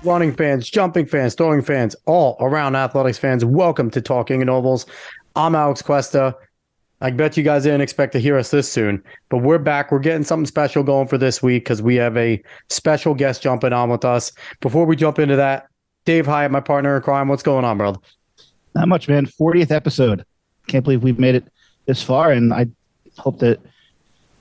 Running fans, jumping fans, throwing fans, all around athletics fans, welcome to Talking in Ovals. I'm Alex Cuesta. I bet you guys didn't expect to hear us this soon, but we're back. We're getting something special going for this week because we have a special guest jumping on with us. Before we jump into that, Dave Hyatt, my partner in crime, what's going on, brother? Not much, man. 40th episode. Can't believe we've made it this far, and I hope that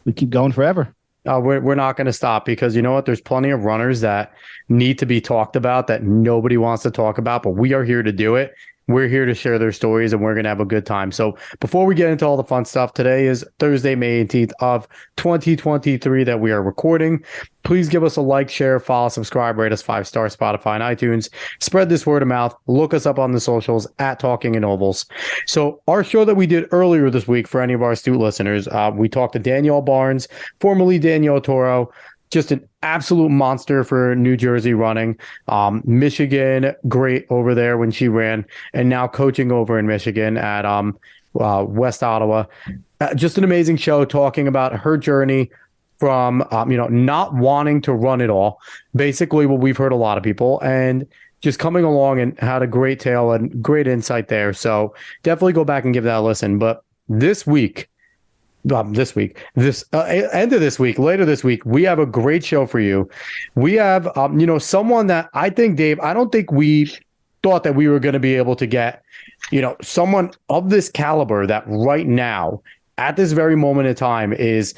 we keep going forever. We're not going to stop because you know what? There's plenty of runners that need to be talked about that nobody wants to talk about, but we are here to do it. We're here to share their stories and we're going to have a good time. So before we get into all the fun stuff, today is Thursday, May 18th of 2023 that we are recording. Please give us a like, share, follow, subscribe, rate us 5-star, Spotify and iTunes. Spread this word of mouth. Look us up on the socials at Talking in Ovals. So our show that we did earlier this week for any of our astute listeners, we talked to Danielle Barnes, formerly Danielle Toro, just an absolute monster for New Jersey running. Michigan, great over there when she ran, and now coaching over in Michigan at West Ottawa. Just an amazing show talking about her journey from not wanting to run at all, basically what we've heard a lot of people, and just coming along and had a great tale and great insight there. So definitely go back and give that a listen. But this week, later this week, we have a great show for you. We have, someone that I think, Dave, I don't think we thought that we were going to be able to get, someone of this caliber that right now, at this very moment in time, is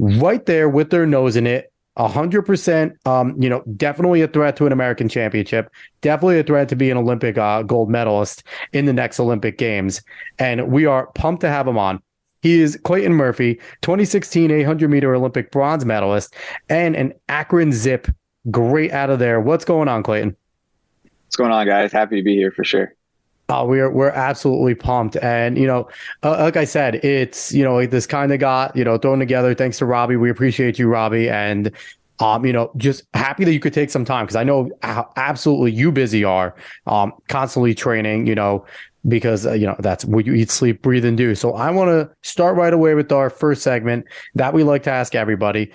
right there with their nose in it. 100%, definitely a threat to an American championship, definitely a threat to be an Olympic gold medalist in the next Olympic Games. And we are pumped to have him on. He is Clayton Murphy, 2016 800-meter Olympic bronze medalist, and an Akron Zip. Great out of there. What's going on, Clayton? What's going on, guys? Happy to be here for sure. We're absolutely pumped. And, like I said, it's, this kind of got, thrown together thanks to Robbie. We appreciate you, Robbie. And, just happy that you could take some time because I know how absolutely you busy are, constantly training, because, that's what you eat, sleep, breathe, and do. So I want to start right away with our first segment that we like to ask everybody.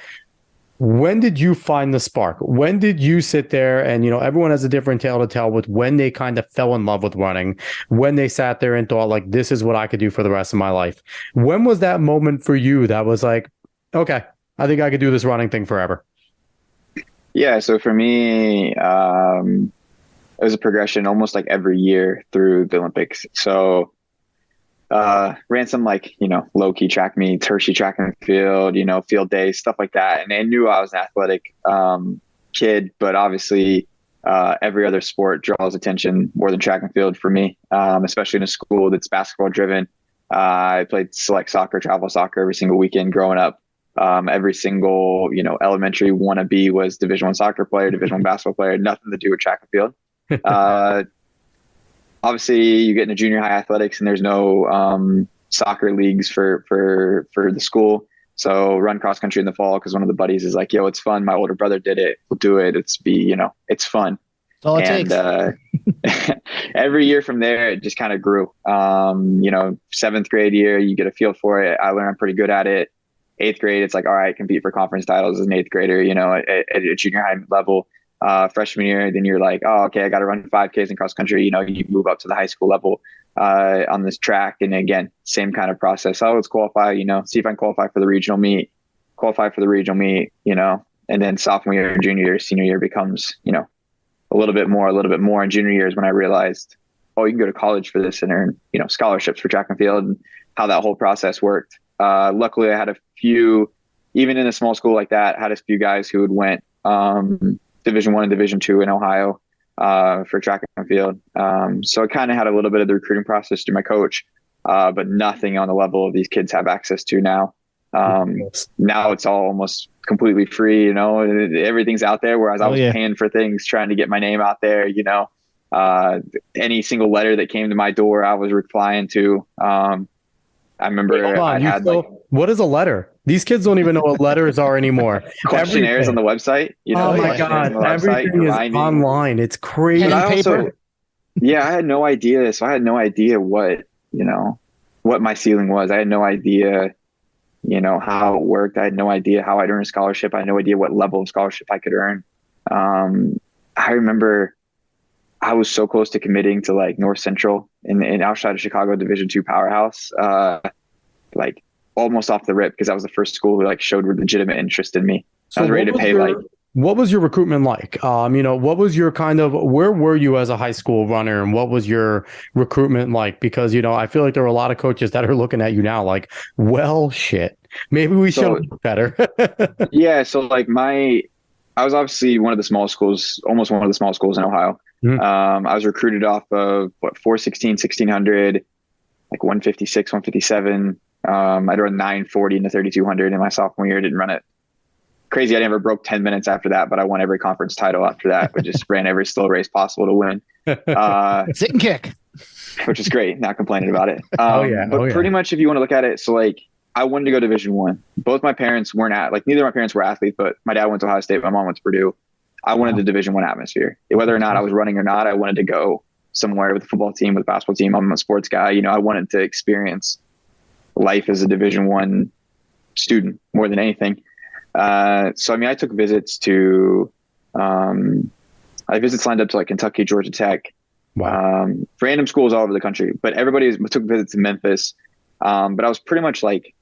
When did you find the spark? When did you sit there and, everyone has a different tale to tell with when they kind of fell in love with running, when they sat there and thought like, this is what I could do for the rest of my life. When was that moment for you that was like, okay, I think I could do this running thing forever? Yeah. So for me, it was a progression almost like every year through the Olympics. So ran some low key track meets, Hershey track and field, field days, stuff like that. And I knew I was an athletic kid, but obviously every other sport draws attention more than track and field for me, especially in a school that's basketball driven. I played select soccer, travel soccer every single weekend growing up. Every single, elementary wannabe was Division I soccer player, Division I basketball player, nothing to do with track and field. Obviously you get into junior high athletics and there's no soccer leagues for the school. So run cross country in the fall because one of the buddies is like, yo, it's fun. My older brother did it. We'll do it. It's fun. That's all it takes. Every year from there, it just kind of grew. 7th grade year, you get a feel for it. I learned I'm pretty good at it. 8th grade, it's like, all right, compete for conference titles as an 8th grader, at a junior high level. Freshman year, then you're like, oh, okay, I got to run 5Ks in cross country. You move up to the high school level on this track. And again, same kind of process. Oh, let's qualify, see if I can qualify for the regional meet, and then sophomore year, junior year, senior year becomes, a little bit more. And junior year is when I realized, oh, you can go to college for this and earn, scholarships for track and field and how that whole process worked. Luckily, I had a few, even in a small school like that, had a few guys who had went Division I and Division II in Ohio for track and field. So I kind of had a little bit of the recruiting process through my coach, but nothing on the level of these kids have access to now. Now it's all almost completely free, everything's out there. Whereas I was paying for things, trying to get my name out there, any single letter that came to my door, I was replying to. I remember what is a letter? These kids don't even know what letters are anymore. Questionnaires on the website. Oh my God. Everything is online. It's crazy. I had no idea. So I had no idea what my ceiling was. I had no idea, how it worked. I had no idea how I'd earn a scholarship. I had no idea what level of scholarship I could earn. I remember I was so close to committing to like North Central in outside of Chicago Division II powerhouse, like almost off the rip because that was the first school who like showed legitimate interest in me. I So was ready to pay like what was your recruitment like? What was your kind of where were you as a high school runner, and what was your recruitment like? Because I feel like there are a lot of coaches that are looking at you now like, well, shit, maybe we should so have better. yeah. So like I was obviously one of the small schools, almost one of the small schools in Ohio. Mhm. I was recruited off of 416, 1600, like 156, 157. I'd run 940 in the 3200 in my sophomore year. Didn't run it crazy. I never broke 10 minutes after that, but I won every conference title after that. I just ran every slow race possible to win, Sit and kick. which is great. Not complaining about it. Oh yeah, But pretty much if you want to look at it, so like I wanted to go Division I. Both my parents weren't neither of my parents were athletes, but my dad went to Ohio State. My mom went to Purdue. I wanted the Division I atmosphere. Whether or not I was running or not, I wanted to go somewhere with a football team, with a basketball team. I'm a sports guy. I wanted to experience life as a Division I student more than anything. So, I mean, I took visits to, I visits lined up to like Kentucky, Georgia Tech, wow. random schools all over the country, but everybody took visits to Memphis. But I was pretty much like,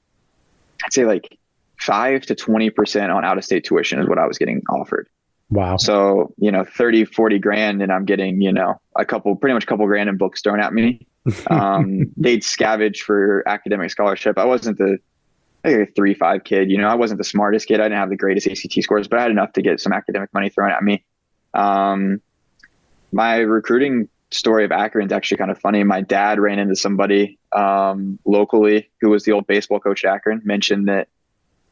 I'd say like 5 to 20% on out of state tuition is what I was getting offered. Wow. So, 30, 40 grand, and I'm getting, pretty much a couple grand in books thrown at me. They'd scavenge for academic scholarship. I wasn't a 3.5 kid. I wasn't the smartest kid. I didn't have the greatest ACT scores, but I had enough to get some academic money thrown at me. My recruiting story of Akron is actually kind of funny. My dad ran into somebody locally who was the old baseball coach at Akron, mentioned that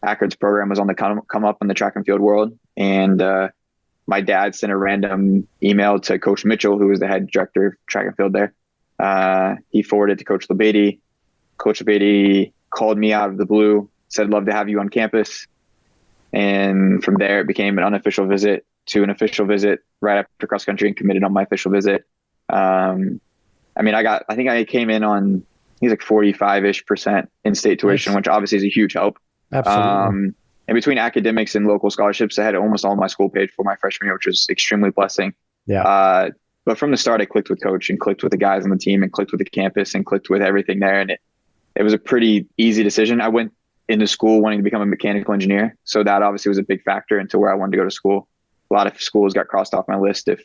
Akron's program was on the come up in the track and field world. And my dad sent a random email to Coach Mitchell, who was the head director of track and field there. He forwarded to Coach LeBady. Coach LeBady called me out of the blue, said, "Love to have you on campus." And from there, it became an unofficial visit to an official visit right after cross country, and committed on my official visit. I think I came in on, he's like 45-ish% in-state tuition, which obviously is a huge help. Absolutely. And between academics and local scholarships, I had almost all my school paid for my freshman year, which was extremely blessing. Yeah. But from the start, I clicked with coach and clicked with the guys on the team and clicked with the campus and clicked with everything there. And it was a pretty easy decision. I went into school wanting to become a mechanical engineer. So that obviously was a big factor into where I wanted to go to school. A lot of schools got crossed off my list if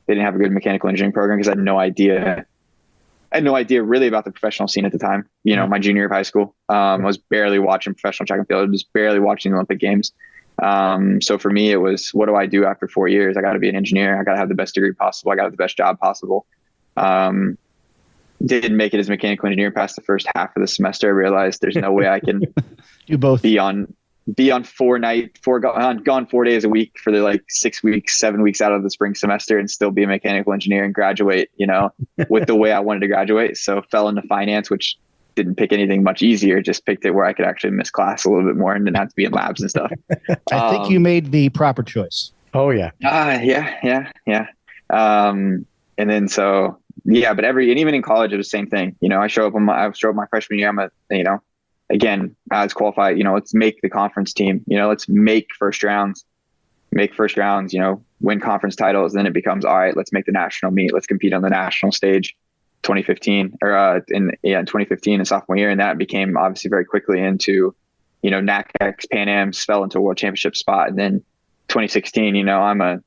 they didn't have a good mechanical engineering program, because I had no idea. I had no idea really about the professional scene at the time. My junior year of high school, I was barely watching professional track and field. I was barely watching the Olympic Games. So for me, it was, what do I do after 4 years? I got to be an engineer. I got to have the best degree possible. I got to have the best job possible. Didn't make it as a mechanical engineer past the first half of the semester. I realized there's no way I can Do both. be on gone 4 days a week for the like 6 weeks, 7 weeks out of the spring semester and still be a mechanical engineer and graduate, with the way I wanted to graduate. So fell into finance, which didn't pick anything much eeasier, just picked it where I could actually miss class a little bit more and didn't have to be in labs and stuff. I think you made the proper choice. Oh yeah. Yeah. And then so, yeah, but even in college, it was the same thing. I showed up my freshman year. I'm again, as qualified, let's make the conference team, let's make first rounds, win conference titles. Then it becomes, all right, let's make the national meet. Let's compete on the national stage. 2015 in 2015 and sophomore year. And that became obviously very quickly into, NACX, Pan Am's, fell into a world championship spot. And then 2016, I'm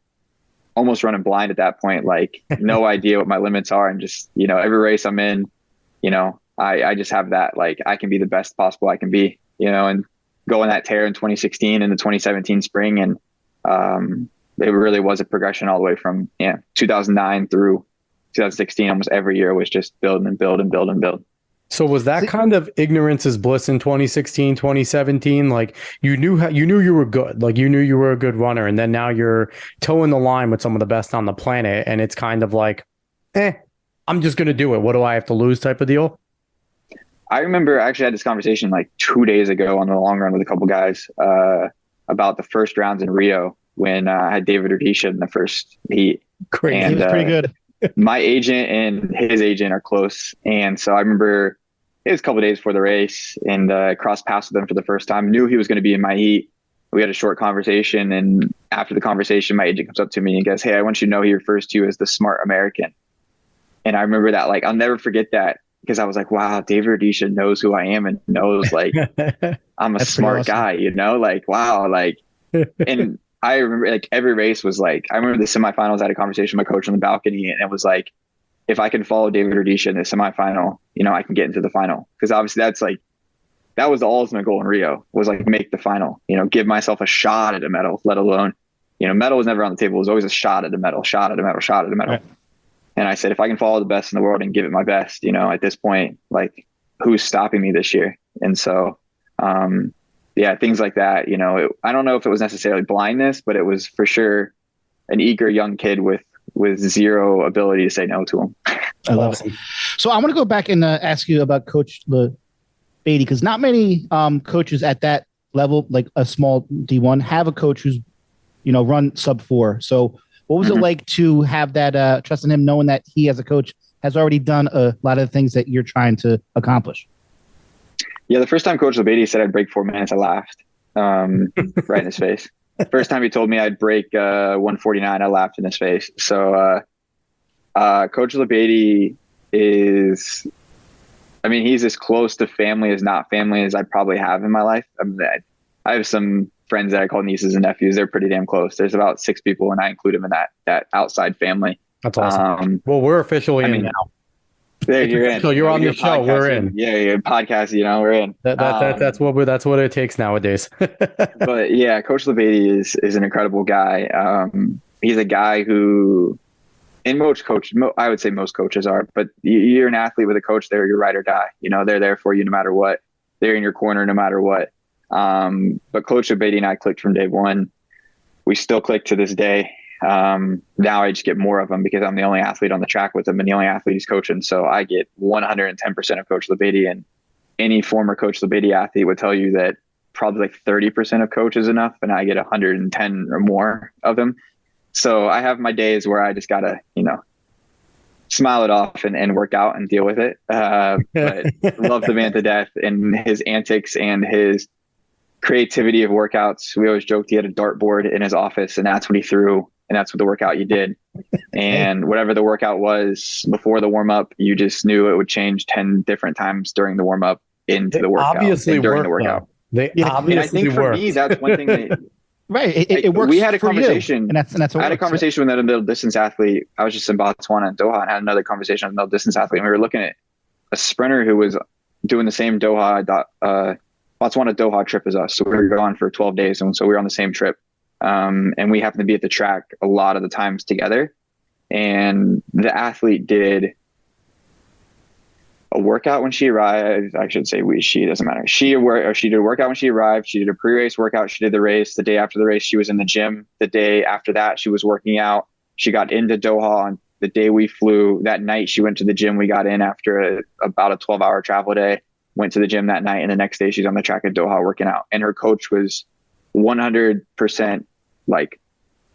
almost running blind at that point, like no idea what my limits are. And just, every race I'm in, I just have that, like, I can be the best possible I can be, and go on that tear in 2016 and the 2017 spring. And it really was a progression all the way from 2009 through 2016. Almost every year was just build and build and build and build. So was that kind of ignorance is bliss in 2016, 2017? Like you knew you were good, like you knew you were a good runner, and then now you're towing the line with some of the best on the planet, and it's kind of like, I'm just gonna do it. What do I have to lose? Type of deal. I remember I actually had this conversation like 2 days ago on the long run with a couple guys about the first rounds in Rio when I had David Rudisha in the first heat. Great, and, he was pretty good. My agent and his agent are close. And so I remember it was a couple of days before the race and crossed paths with him for the first time. Knew he was going to be in my heat. we had a short conversation, and after the conversation, my agent comes up to me and goes, "Hey, I want you to know he refers to you as the smart American." And I remember that, like, I'll never forget that, because I was like, wow, David Rudisha knows who I am and knows, like, I'm a smart awesome. guy, like, wow. Like, and I remember, like, every race was like, I remember the semifinals, I had a conversation with my coach on the balcony, and it was like, if I can follow David Rudisha in the semifinal, I can get into the final. Because obviously that's like, that was the ultimate goal in Rio, was like make the final, give myself a shot at a medal, let alone, medal was never on the table. It was always a shot at a medal, shot at a medal, shot at a medal. Right. And I said, if I can follow the best in the world and give it my best, at this point, like, who's stopping me this year? And so, yeah, things like that, I don't know if it was necessarily blindness, but it was for sure an eager young kid with zero ability to say no to him. I love it. So I want to go back and ask you about Coach Beatty, because not many coaches at that level, like a small D1, have a coach who's, run sub 4. So what was it like to have that trust in him, knowing that he as a coach has already done a lot of the things that you're trying to accomplish? Yeah, the first time Coach Beatty said I'd break 4 minutes, I laughed right in his face. First time he told me I'd break 149, I laughed in his face. So Coach Beatty is, he's as close to family as not family as I probably have in my life. I have some friends that I call nieces and nephews. They're pretty damn close. There's about 6 people, and I include him in that outside family. That's awesome. Well, we're officially in now. There, you're in. So you're on the show. We're in. Yeah, podcast. We're in. That's what it takes nowadays. But yeah, Coach Beatty is an incredible guy. He's a guy who, and I would say most coaches are, but you're an athlete with a coach. They're your ride or die. They're there for you no matter what. They're in your corner no matter what. But Coach Beatty and I clicked from day one. We still click to this day. Now I just get more of them because I'm the only athlete on the track with him and the only athlete he's coaching. So I get 110% of Coach Beatty, and any former Coach Beatty athlete would tell you that probably like 30% of coach is enough, and I get 110 or more of them. So I have my days where I just gotta, smile it off and work out and deal with it. But love the man to death, and his antics and his creativity of workouts. We always joked he had a dartboard in his office, and that's what he threw, and that's what the workout you did. And whatever the workout was before the warm up, you just knew it would change 10 different times during the warm up into the workout. Obviously, during the workout. They obviously and I think for me, that's one thing that right. It works. We had a conversation, and that's I had a conversation with another middle distance athlete. I was just in Botswana and Doha, and had another conversation with a middle distance athlete. And we were looking at a sprinter who was doing the same Botswana Doha trip as us. So we were gone for 12 days, and so we were on the same trip. And we happened to be at the track a lot of the times together. And the athlete did a workout when she arrived. I should say she, doesn't matter. She did a workout when she arrived. She did a pre-race workout. She did the race. The day after the race, she was in the gym. The day after that, she was working out. She got into Doha on the day we flew. That night, she went to the gym. We got in after about a 12-hour travel day, went to the gym that night. And the next day, she's on the track at Doha working out. And her coach was 100% like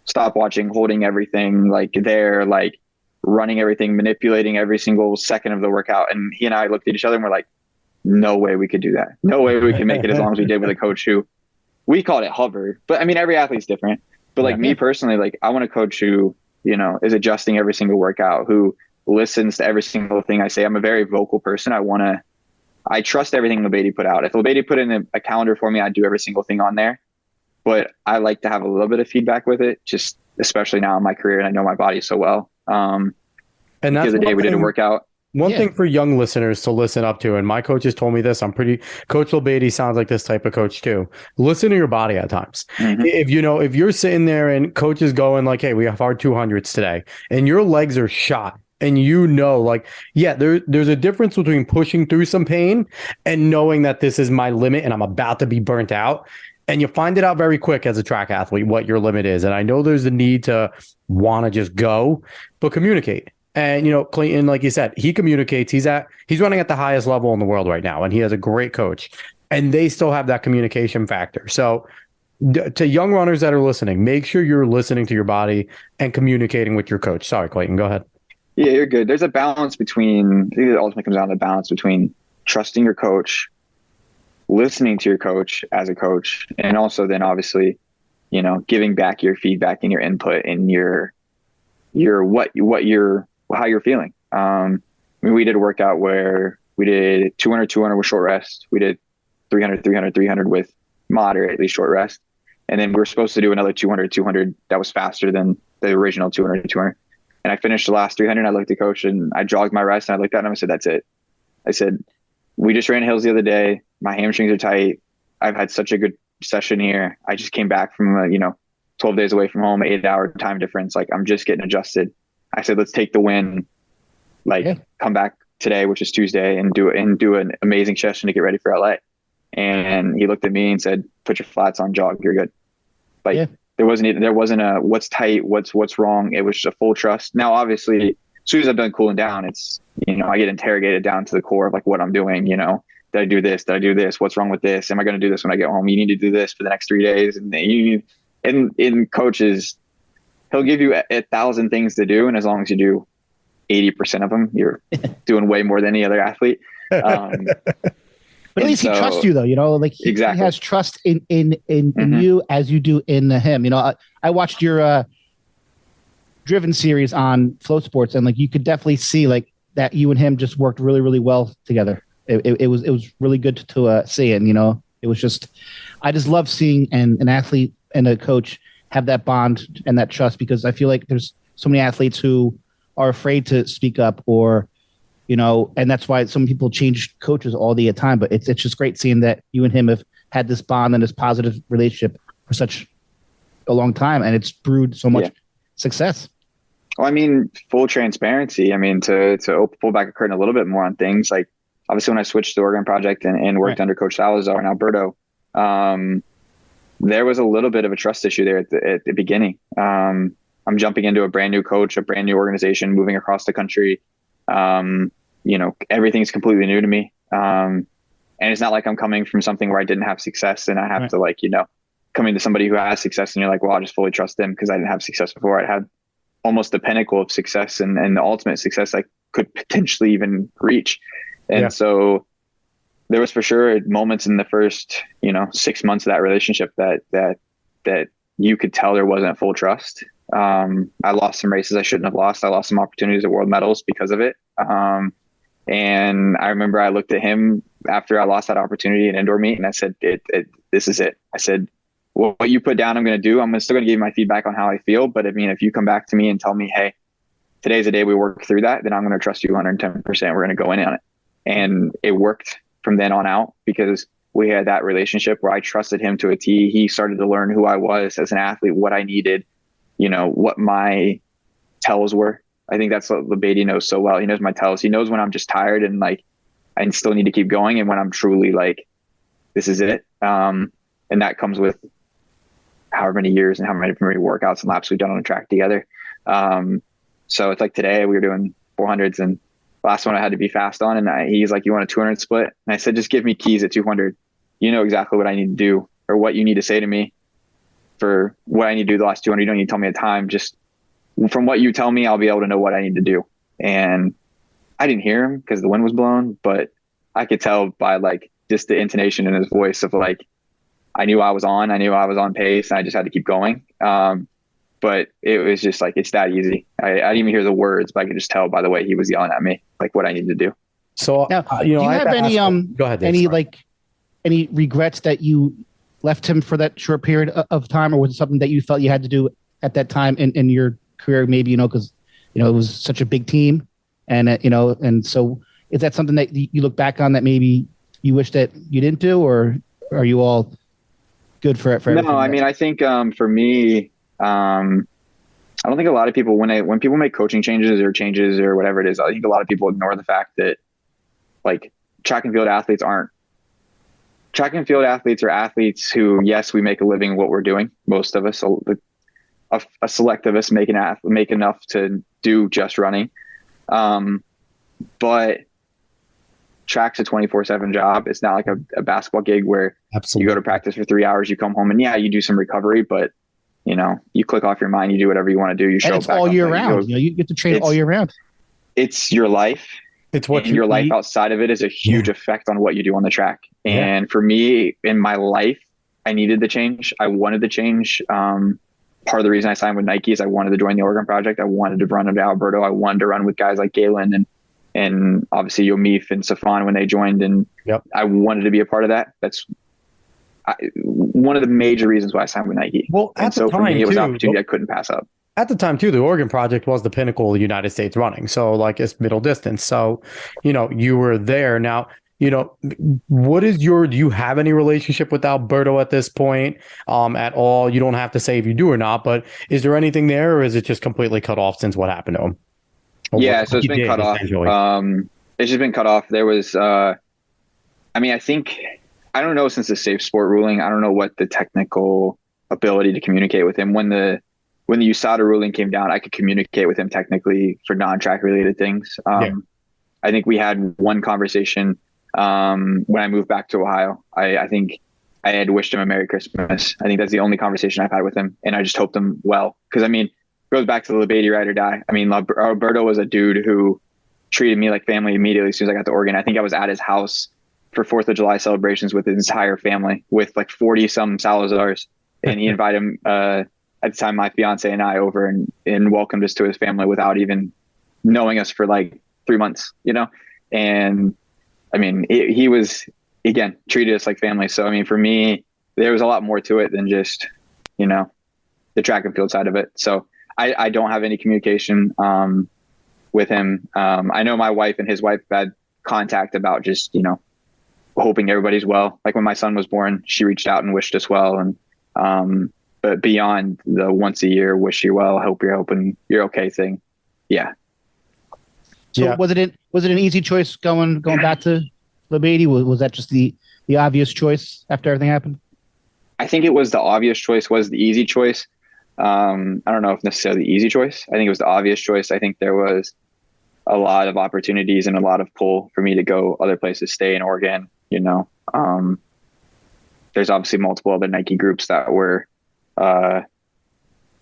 stop watching, holding everything, like there, like running everything, manipulating every single second of the workout. And he and I looked at each other and we're like, no way we could do that. No way we can make it as long as we did with a coach who we called it hover. But every athlete's different. But like me personally, like I want a coach who, is adjusting every single workout, who listens to every single thing I say. I'm a very vocal person. I trust everything Lebetti put out. If Lebetti put in a calendar for me, I'd do every single thing on there. But I like to have a little bit of feedback with it, just especially now in my career, and I know my body so well. And that's the other day we did a workout. One thing for young listeners to listen up to, and my coaches told me this, Coach Lebetti sounds like this type of coach too. Listen to your body at times. Mm-hmm. If you're sitting there and coach is going like, hey, we have our 200s today, and your legs are shot, and there's a difference between pushing through some pain and knowing that this is my limit and I'm about to be burnt out. And you find it out very quick as a track athlete what your limit is. And I know there's a need to want to just go, but communicate. And, Clayton, like you said, he communicates. He's running at the highest level in the world right now, and he has a great coach. And they still have that communication factor. So to young runners that are listening, make sure you're listening to your body and communicating with your coach. Sorry, Clayton, go ahead. Yeah, you're good. There's a balance between, I think it ultimately comes down to the balance between trusting your coach listening to your coach as a coach, and also then obviously, giving back your feedback and your input and your how you're feeling. I mean, we did a workout where we did 200, 200 with short rest. We did 300, 300, 300 with moderately short rest. And then we were supposed to do another 200, 200 that was faster than the original 200, 200. And I finished the last 300 and I looked at coach and I jogged my rest and I looked at him and I said, that's it. I said, we just ran hills the other day. My hamstrings are tight. I've had such a good session here. I just came back from, 12 days away from home, 8-hour time difference. Like, I'm just getting adjusted. I said, let's take the win. Come back today, which is Tuesday, and do an amazing session to get ready for LA. And he looked at me and said, put your flats on, jog, you're good. There wasn't a what's tight, what's wrong. It was just a full trust. Now, obviously, as soon as I've done cooling down, it's, I get interrogated down to the core of like what I'm doing. Did I do this? Did I do this? What's wrong with this? Am I going to do this when I get home? You need to do this for the next 3 days. And in coaches, he'll give you 1,000 things to do. And as long as you do 80% of them, you're doing way more than any other athlete. But at least he trusts you, though. He has trust in you as you do in him. I watched your Driven series on Flow Sports, and you could definitely see that you and him just worked really, really well together. It was really good to see, and it was just, I just love seeing an athlete and a coach have that bond and that trust, because I feel like there's so many athletes who are afraid to speak up, or and that's why some people change coaches all the time. But it's just great seeing that you and him have had this bond and this positive relationship for such a long time, and it's brewed so much success. Well, I mean, full transparency. I mean, to pull back a curtain a little bit more on things, like obviously when I switched to the Oregon Project and worked under Coach Salazar and Alberto, there was a little bit of a trust issue there at the beginning. I'm jumping into a brand new coach, a brand new organization, moving across the country. Everything's completely new to me. And it's not like I'm coming from something where I didn't have success and I have to coming to somebody who has success and you're like, well, I'll just fully trust them because I didn't have success before. I had almost the pinnacle of success and the ultimate success I could potentially even reach. And so there was for sure moments in the first, 6 months of that relationship that you could tell there wasn't full trust. I lost some races I shouldn't have lost. I lost some opportunities at world medals because of it. And I remember I looked at him after I lost that opportunity in indoor meet and I said, this is it. I said, well, what you put down, I'm going to do. I'm still going to give you my feedback on how I feel. But I mean, if you come back to me and tell me, hey, today's the day we work through that, then I'm going to trust you 110%. We're going to go in on it. And it worked from then on out because we had that relationship where I trusted him to a T. He started to learn who I was as an athlete, what I needed, what my tells were. I think that's what Beatty knows so well. He knows my tells. He knows when I'm just tired and I still need to keep going, and when I'm truly this is it. And that comes with however many years and how many workouts and laps we've done on a track together. So it's like today we were doing 400s and last one I had to be fast on. And he's like, you want a 200 split? And I said, just give me keys at 200. You know exactly what I need to do or what you need to say to me for what I need to do the last 200. You don't need to tell me a time. Just from what you tell me, I'll be able to know what I need to do. And I didn't hear him because the wind was blowing, but I could tell by just the intonation in his voice of I knew I was on pace and I just had to keep going. But it was just it's that easy. I didn't even hear the words, but I could just tell by the way he was yelling at me, what I needed to do. So, now, do you have any, go ahead, Dave, any regrets that you left him for that short period of time, or was it something that you felt you had to do at that time in your career? Maybe, because, it was such a big team and, and so is that something that you look back on that maybe you wish that you didn't do, or are you all good for everything? No, I mean, I think, for me, I don't think a lot of people, when people make coaching changes or whatever it is, I think a lot of people ignore the fact that track and field athletes are athletes who, yes, we make a living what we're doing. Most of us, a select of us make enough to do just running. But track's a 24/7 job. It's not like a basketball gig where you go to practice for 3 hours, you come home and you do some recovery, but you click off your mind, you do whatever you want to do. You show up all year round. You get to train all year round. It's your life. It's what and you your life eat. outside of it is a huge effect on what you do on the track. And for me, in my life, I needed the change. I wanted the change. Part of the reason I signed with Nike is I wanted to join the Oregon Project. I wanted to run under Alberto. I wanted to run with guys like Galen and obviously Yomif and Safan when they joined. And I wanted to be a part of that. That's one of the major reasons why I signed with Nike. Well, and so for me, it was an opportunity I couldn't pass up. At the time, too, the Oregon Project was the pinnacle of the United States running. So, like, it's middle distance. So, you were there. Now, what is do you have any relationship with Alberto at this point at all? You don't have to say if you do or not, but is there anything there, or is it just completely cut off since what happened to him? So it's been cut off. It's just been cut off. There was, I think, I don't know, since the safe sport ruling, I don't know what the technical ability to communicate with him. When the USADA ruling came down, I could communicate with him technically for non-track related things. I think we had one conversation when I moved back to Ohio. I think I had wished him a Merry Christmas. I think that's the only conversation I've had with him. And I just hoped him well. Because, it goes back to the Beatty ride or die. Alberto was a dude who treated me like family immediately as soon as I got to Oregon. I think I was at his house for 4th of July celebrations with his entire family, with like 40 some Salazars. And he invited him, at the time, my fiance and I over and welcomed us to his family without even knowing us for like 3 months, And he was, again, treated us like family. So, for me, there was a lot more to it than just, the track and field side of it. So I don't have any communication with him. I know my wife and his wife had contact about just, hoping everybody's well. Like when my son was born, she reached out and wished us well. And, but beyond the once a year, wish you well, hope you're okay thing. Yeah. So was it an easy choice going back to Beatty? Was that just the obvious choice after everything happened? I think it was the obvious choice, was the easy choice. I don't know if necessarily the easy choice. I think it was the obvious choice. I think there was a lot of opportunities and a lot of pull for me to go other places, stay in Oregon, there's obviously multiple other Nike groups that were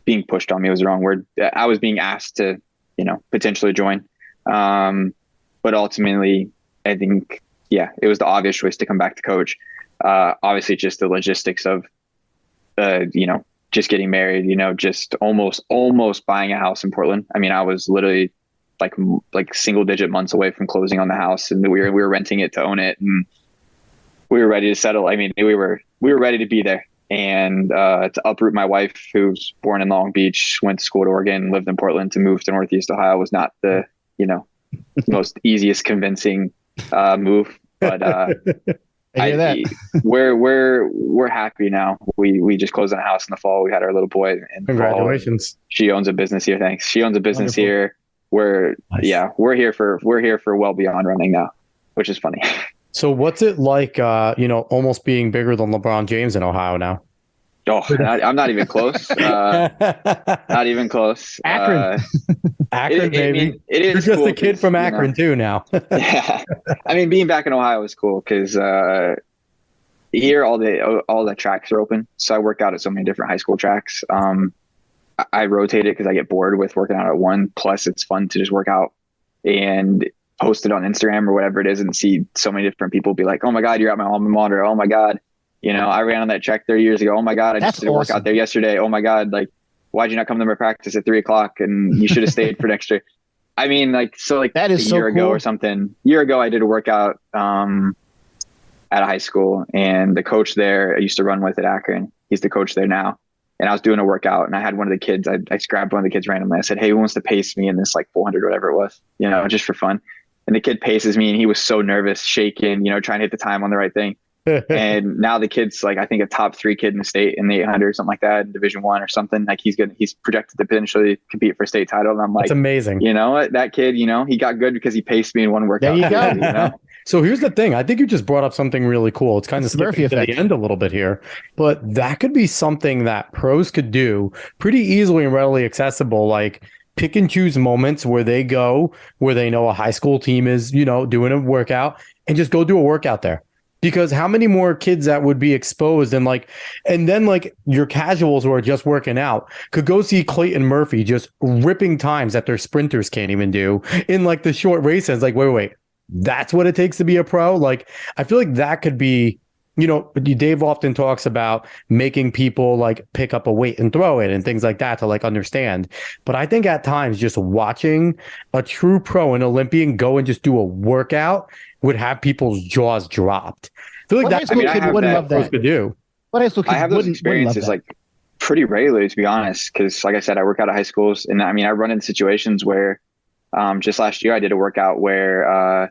being pushed on me was the wrong word. I was being asked to, potentially join. But ultimately, I think, it was the obvious choice to come back to coach. Obviously, just the logistics of, just getting married, just almost buying a house in Portland. I was literally like single digit months away from closing on the house, and we were renting it to own it, and we were ready to settle. We were ready to be there. And to uproot my wife, who's born in Long Beach, went to school at Oregon, lived in Portland, to move to Northeast Ohio was not the, most easiest convincing move. But we're happy now. We just closed on a house in the fall. We had our little boy in Congratulations. Fall. She owns a business here. Thanks. She owns a business here. We're here for well beyond running now, which is funny. So what's it like, almost being bigger than LeBron James in Ohio now? Oh, I'm not even close. Not even close. Akron. Akron, baby. It is. You're just a kid from Akron too now. Yeah. Being back in Ohio is cool because here all the tracks are open. So I work out at so many different high school tracks. I rotate it because I get bored with working out at one. Plus, it's fun to just work out and post it on Instagram or whatever it is and see so many different people be like, oh my God, you're at my alma mater. Oh my God. I ran on that track 30 years ago. Oh my God. I just did a workout there yesterday. Oh my God. Like, why'd you not come to my practice at 3:00 and you should have stayed for next year. That is a year ago or something. A year ago, I did a workout at a high school, and the coach there I used to run with at Akron, he's the coach there now. And I was doing a workout, and I had one of the kids, I grabbed one of the kids randomly. I said, hey, who wants to pace me in this 400, whatever it was, just for fun. And the kid paces me, and he was so nervous, shaking, trying to hit the time on the right thing. And now the kid's I think a top 3 kid in the state in the 800, something like that, in Division 1 or something. He's projected to potentially compete for a state title. And I'm like, that's amazing. That kid, he got good because he paced me in one workout. There you go. So here's the thing. I think you just brought up something really cool. It's kind of skipping to the end a little bit here, but that could be something that pros could do pretty easily and readily accessible. Like, pick and choose moments where they go, where they know a high school team is, doing a workout, and just go do a workout there. Because how many more kids that would be exposed and then your casuals who are just working out could go see Clayton Murphy just ripping times that their sprinters can't even do in the short races. Wait, that's what it takes to be a pro. Like, I feel like that could be, Dave often talks about making people like pick up a weight and throw it and things like that to like understand. But I think at times just watching a true pro, an Olympian, go and just do a workout would have people's jaws dropped. I feel like What high that's school what kid wouldn't love that? to do. What high school kid I have those wouldn't love experiences that? like pretty regularly, to be honest, because like I said, I work out of high schools, and I mean, I run into situations where just last year I did a workout where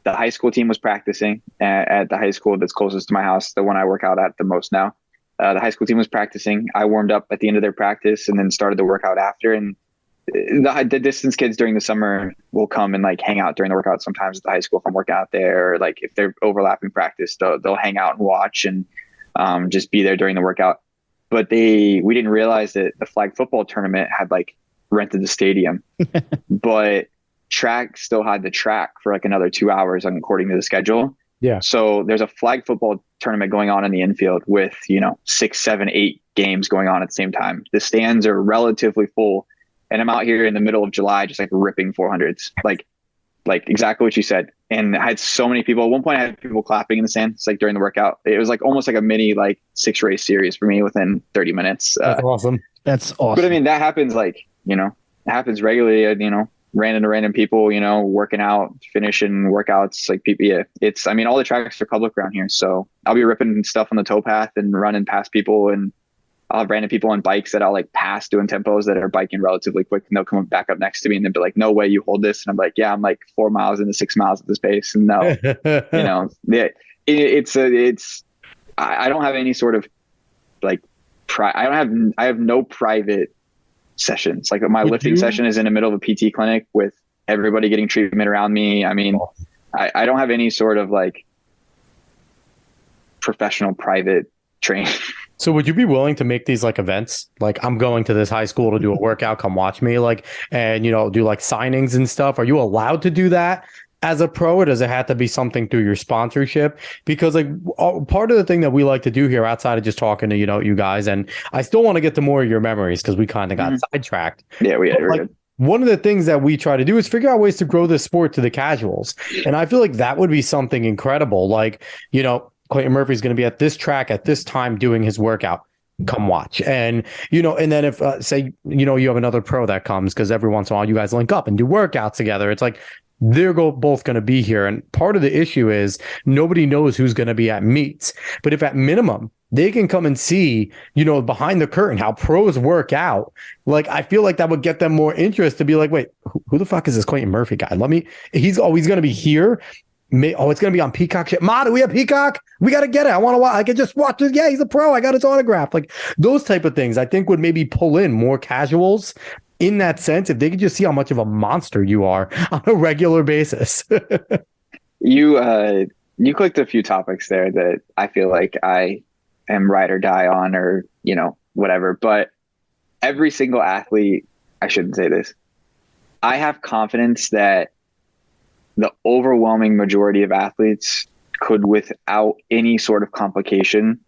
the high school team was practicing at the high school that's closest to my house, the one I work out at the most now. The high school team was practicing. I warmed up at the end of their practice and then started the workout after. And the distance kids during the summer will come and like hang out during the workout sometimes at the high school if I'm working out there, or like if they're overlapping practice, they'll hang out and watch and just be there during the workout. But we didn't realize that the flag football tournament had like rented the stadium, but track still had the track for like another 2 hours according to the schedule. Yeah. So there's a flag football tournament going on in the infield with, 6, 7, 8 games going on at the same time. The stands are relatively full. And I'm out here in the middle of July, just like ripping 400s, like exactly what you said. And I had so many people. At one point I had people clapping in the stands, like during the workout. It was like almost like a mini, like 6-race series for me within 30 minutes. That's awesome. That's awesome. But I mean, that happens like, it happens regularly, ran into random people, working out, finishing workouts, like people. Yeah, I mean, all the tracks are public around here. So I'll be ripping stuff on the towpath and running past people, and I'll have random people on bikes that I'll like pass doing tempos that are biking relatively quick, and they'll come back up next to me and they'll be like, no way you hold this. And I'm like, yeah, I'm like 4 miles into 6 miles at this pace. And no, I don't have any sort of like, I have no private sessions. Like my lifting session is in the middle of a PT clinic with everybody getting treatment around me. I mean, I don't have any sort of like professional private training. So would you be willing to make these like events? Like, I'm going to this high school to do a workout, come watch me, like, and do like signings and stuff. Are you allowed to do that as a pro, or does it have to be something through your sponsorship? Because like part of the thing that we like to do here outside of just talking to, you guys, and I still want to get to more of your memories because we kind of got sidetracked. Yeah, we're good. One of the things that we try to do is figure out ways to grow this sport to the casuals. And I feel like that would be something incredible. Like, Clayton Murphy's going to be at this track at this time doing his workout. Come watch. And, and then if say, you have another pro that comes, because every once in a while you guys link up and do workouts together. It's like, they're both going to be here. And part of the issue is nobody knows who's going to be at meets. But if at minimum they can come and see, behind the curtain, how pros work out, like, I feel like that would get them more interest to be like, wait, who the fuck is this Clayton Murphy guy? He's always going to be here. It's going to be on Peacock shit. Ma, do we have Peacock? We got to get it. I want to watch. I can just watch it. Yeah, he's a pro. I got his autograph. Like, those type of things I think would maybe pull in more casuals in that sense, if they could just see how much of a monster you are on a regular basis. You clicked a few topics there that I feel like I am ride or die on, or, whatever. But every single athlete, I shouldn't say this, I have confidence that the overwhelming majority of athletes could, without any sort of complication,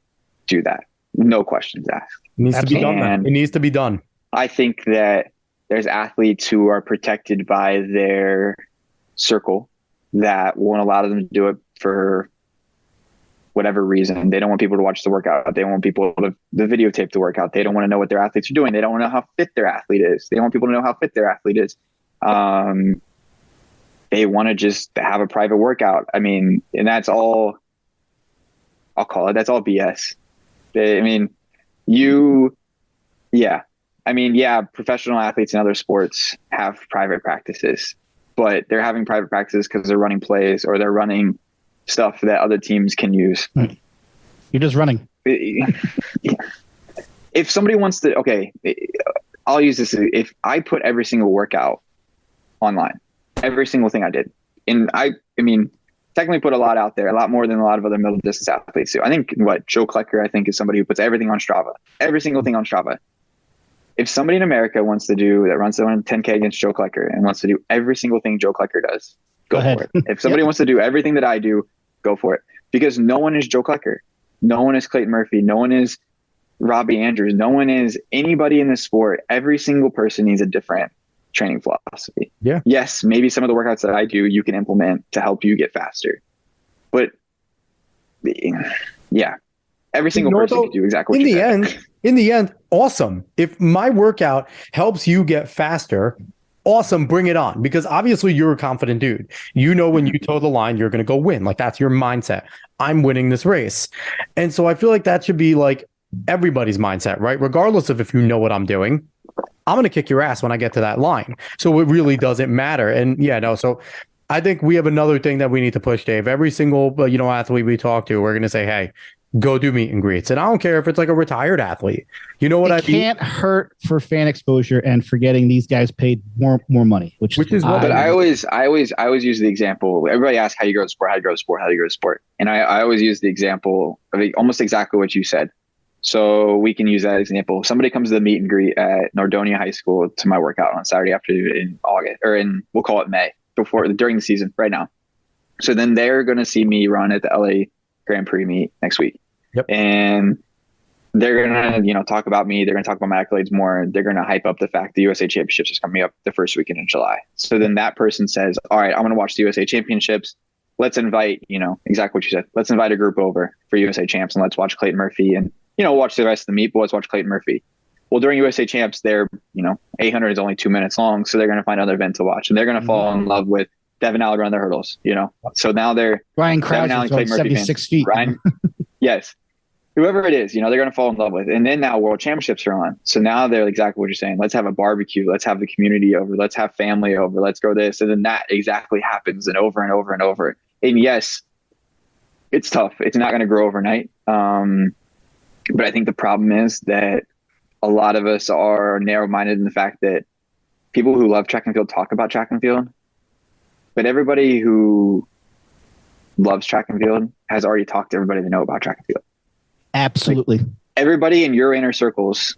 do that. No questions asked. It needs to be done. It needs to be done. I think that there's athletes who are protected by their circle that won't allow them to do it for whatever reason. They don't want people to watch the workout. They want people to videotape the workout. They don't want to know what their athletes are doing. They don't want to know how fit their athlete is. They don't want people to know how fit their athlete is. They want to just have a private workout. I mean, and that's all, I'll call it, that's all BS. Professional athletes in other sports have private practices, but they're having private practices because they're running plays or they're running stuff that other teams can use. You're just running. If somebody wants to, okay, I'll use this. If I put every single workout online, every single thing I did, and I mean, technically put a lot out there, a lot more than a lot of other middle distance athletes do. I think Joe Klecker, I think, is somebody who puts everything on Strava, every single thing on Strava. If somebody in America wants to runs the 10K against Joe Klecker and wants to do every single thing Joe Klecker does, go for it. If somebody wants to do everything that I do, go for it. Because no one is Joe Klecker. No one is Clayton Murphy. No one is Robbie Andrews. No one is anybody in this sport. Every single person needs a different training philosophy. Yeah. Yes, maybe some of the workouts that I do, you can implement to help you get faster. But yeah, every single person can do exactly what you said. In the end, awesome. If my workout helps you get faster, awesome, bring it on. Because obviously you're a confident dude. You know when you toe the line, you're going to go win. Like that's your mindset. I'm winning this race. And so I feel like that should be like everybody's mindset, right? Regardless of if you know what I'm doing, I'm going to kick your ass when I get to that line. So it really doesn't matter. And yeah, no, so I think we have another thing that we need to push, Dave. Every single, athlete we talk to, we're going to say, hey, go do meet and greets. And I don't care if it's like a retired athlete. You know what I mean? It can't hurt for fan exposure and for getting these guys paid more money, which is what. But I always use the example. Everybody asks how you grow the sport, how you grow the sport, how you grow the sport. And I always use the example of almost exactly what you said. So we can use that example. Somebody comes to the meet and greet at Nordonia High School to my workout on Saturday afternoon in August, or we'll call it May, during the season right now. So then they're going to see me run at the LA Grand Prix meet next week. Yep. And they're going to, talk about me. They're going to talk about my accolades more. They're going to hype up the fact the USA Championships is coming up the first weekend in July. So then that person says, all right, I'm going to watch the USA Championships. Let's invite, exactly what you said. Let's invite a group over for USA Champs and let's watch Clayton Murphy and, watch the rest of the meet, but let's watch Clayton Murphy. Well, during USA Champs, 800 is only 2 minutes long. So they're going to find another event to watch and they're going to fall in love with Devin Aller on the hurdles, So now they're Ryan Krause throwing 76 feet. Ryan, yes. Whoever it is, they're going to fall in love with. And then now World Championships are on. So now they're exactly what you're saying. Let's have a barbecue. Let's have the community over. Let's have family over. Let's go this. And then that exactly happens and over and over and over. And yes, it's tough. It's not going to grow overnight. But I think the problem is that a lot of us are narrow-minded in the fact that people who love track and field talk about track and field. But everybody who loves track and field has already talked to everybody they know about track and field. Absolutely. Like everybody in your inner circles,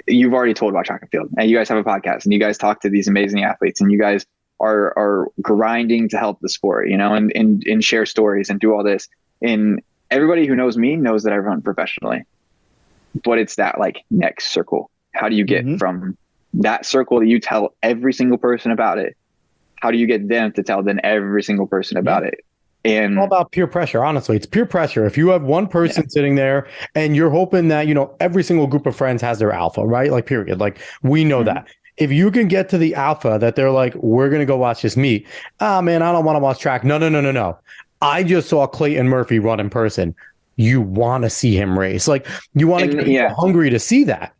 you've already told about track and field. And you guys have a podcast and you guys talk to these amazing athletes and you guys are grinding to help the sport, and share stories and do all this. And everybody who knows me knows that I run professionally. But it's that like next circle. How do you get from that circle that you tell every single person about it? How do you get them to tell then every single person about it? And it's all about peer pressure. Honestly, it's peer pressure. If you have one person sitting there and you're hoping that, every single group of friends has their alpha, right? Like period. Like we know that. If you can get to the alpha that they're like, we're going to go watch this meet. Oh man, I don't want to watch track. No. I just saw Clayton Murphy run in person. You want to see him race. Like you want to get hungry to see that.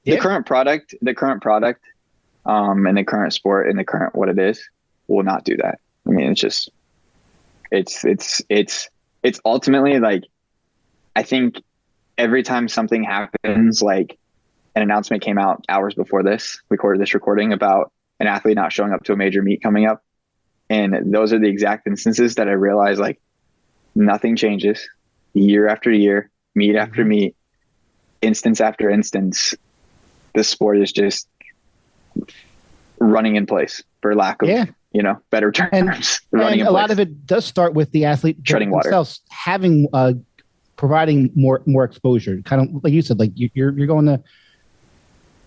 The current product, and the current sport and the current what it is will not do that. I mean, it's just, it's ultimately like, I think every time something happens, like an announcement came out hours before this recording about an athlete not showing up to a major meet coming up. And those are the exact instances that I realized like nothing changes year after year, meet after meet, instance after instance. The sport is just running in place for lack of, better terms. And a lot of it does start with the athlete treading themselves having, providing more exposure. Kind of like you said, like you're going to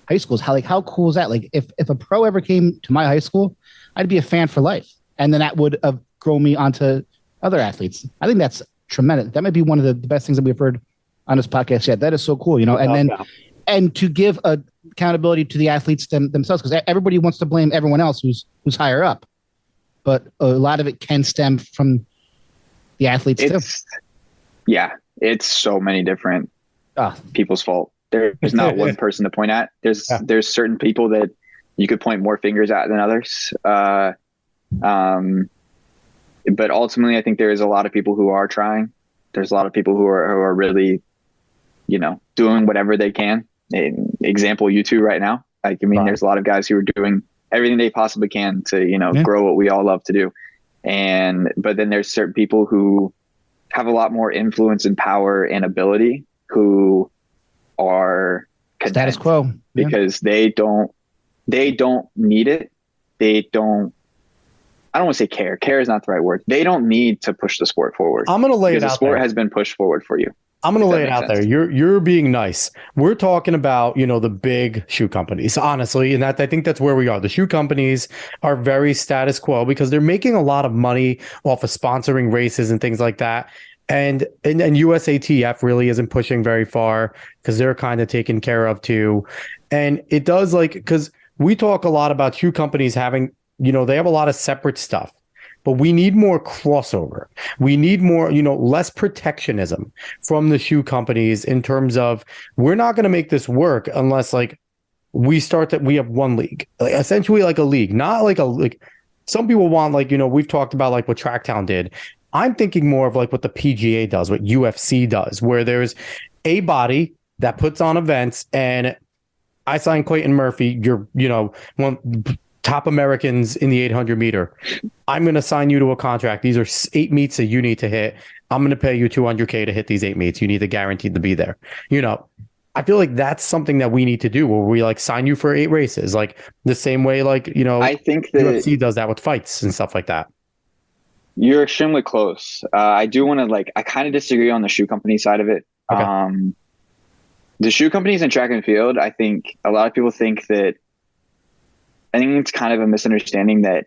high schools. How cool is that? Like if a pro ever came to my high school, I'd be a fan for life. And then that would have grown me onto other athletes. I think that's tremendous. That might be one of the best things that we've heard on this podcast yet. That is so cool, and to give accountability to the athletes themselves, because everybody wants to blame everyone else who's higher up, but a lot of it can stem from the athletes too. Yeah, it's so many different people's fault. There's not one person to point at. There's certain people that you could point more fingers at than others. But ultimately, I think there is a lot of people who are trying. There's a lot of people who are really, doing whatever they can. Example, you two right now. There's a lot of guys who are doing everything they possibly can to, grow what we all love to do. But then there's certain people who have a lot more influence and power and ability who are status quo because they don't need it. I don't want to say care. Care is not the right word. They don't need to push the sport forward. I'm going to lay it out the sport there. has been pushed forward for you. I'm going if to that lay it makes out there. sense. You're being nice. We're talking about, the big shoe companies, honestly, and I think that's where we are. The shoe companies are very status quo because they're making a lot of money off of sponsoring races and things like that. And USATF really isn't pushing very far because they're kind of taken care of too. And it does because we talk a lot about shoe companies having, they have a lot of separate stuff, but we need more crossover. We need more, less protectionism from the shoe companies in terms of we're not going to make this work unless we start that we have one league, essentially like a league, not like some people want we've talked about what Tracktown did. I'm thinking more of what the PGA does, what UFC does, where there's a body that puts on events. And I signed Clayton Murphy. You're, one top Americans in the 800 meter. I'm going to sign you to a contract. These are 8 meets that you need to hit. I'm going to pay you $200K to hit these 8 meets. You need to guaranteed to be there. I feel like that's something that we need to do where we sign you for 8 races, the same way, I think that UFC does that with fights and stuff like that. you're extremely close. I do want to I kind of disagree on the shoe company side of it. Okay. The shoe companies in track and field, I think a lot of people think that, I think it's kind of a misunderstanding that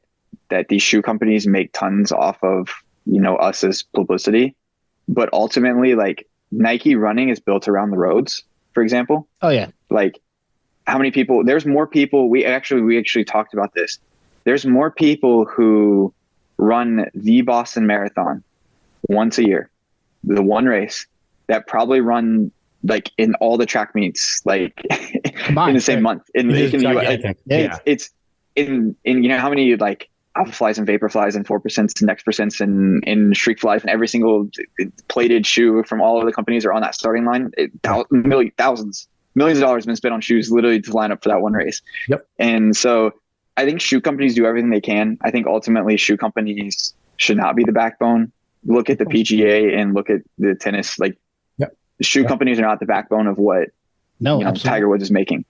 these shoe companies make tons off of, us as publicity, but ultimately Nike running is built around the roads, for example. Oh yeah. How many people, there's more people. We actually talked about this. There's more people who run the Boston Marathon once a year, the one race, that probably run in all the track meets, in the same month in the US. It's in how many alpha flies and vapor flies and 4% and next percents and streak flies and every single plated shoe from all of the companies are on that starting line. Thousands, millions of dollars have been spent on shoes literally to line up for that one race. Yep. And so I think shoe companies do everything they can. I think ultimately shoe companies should not be the backbone. Look at the PGA and look at the tennis. Shoe companies are not the backbone of what Tiger Woods is making.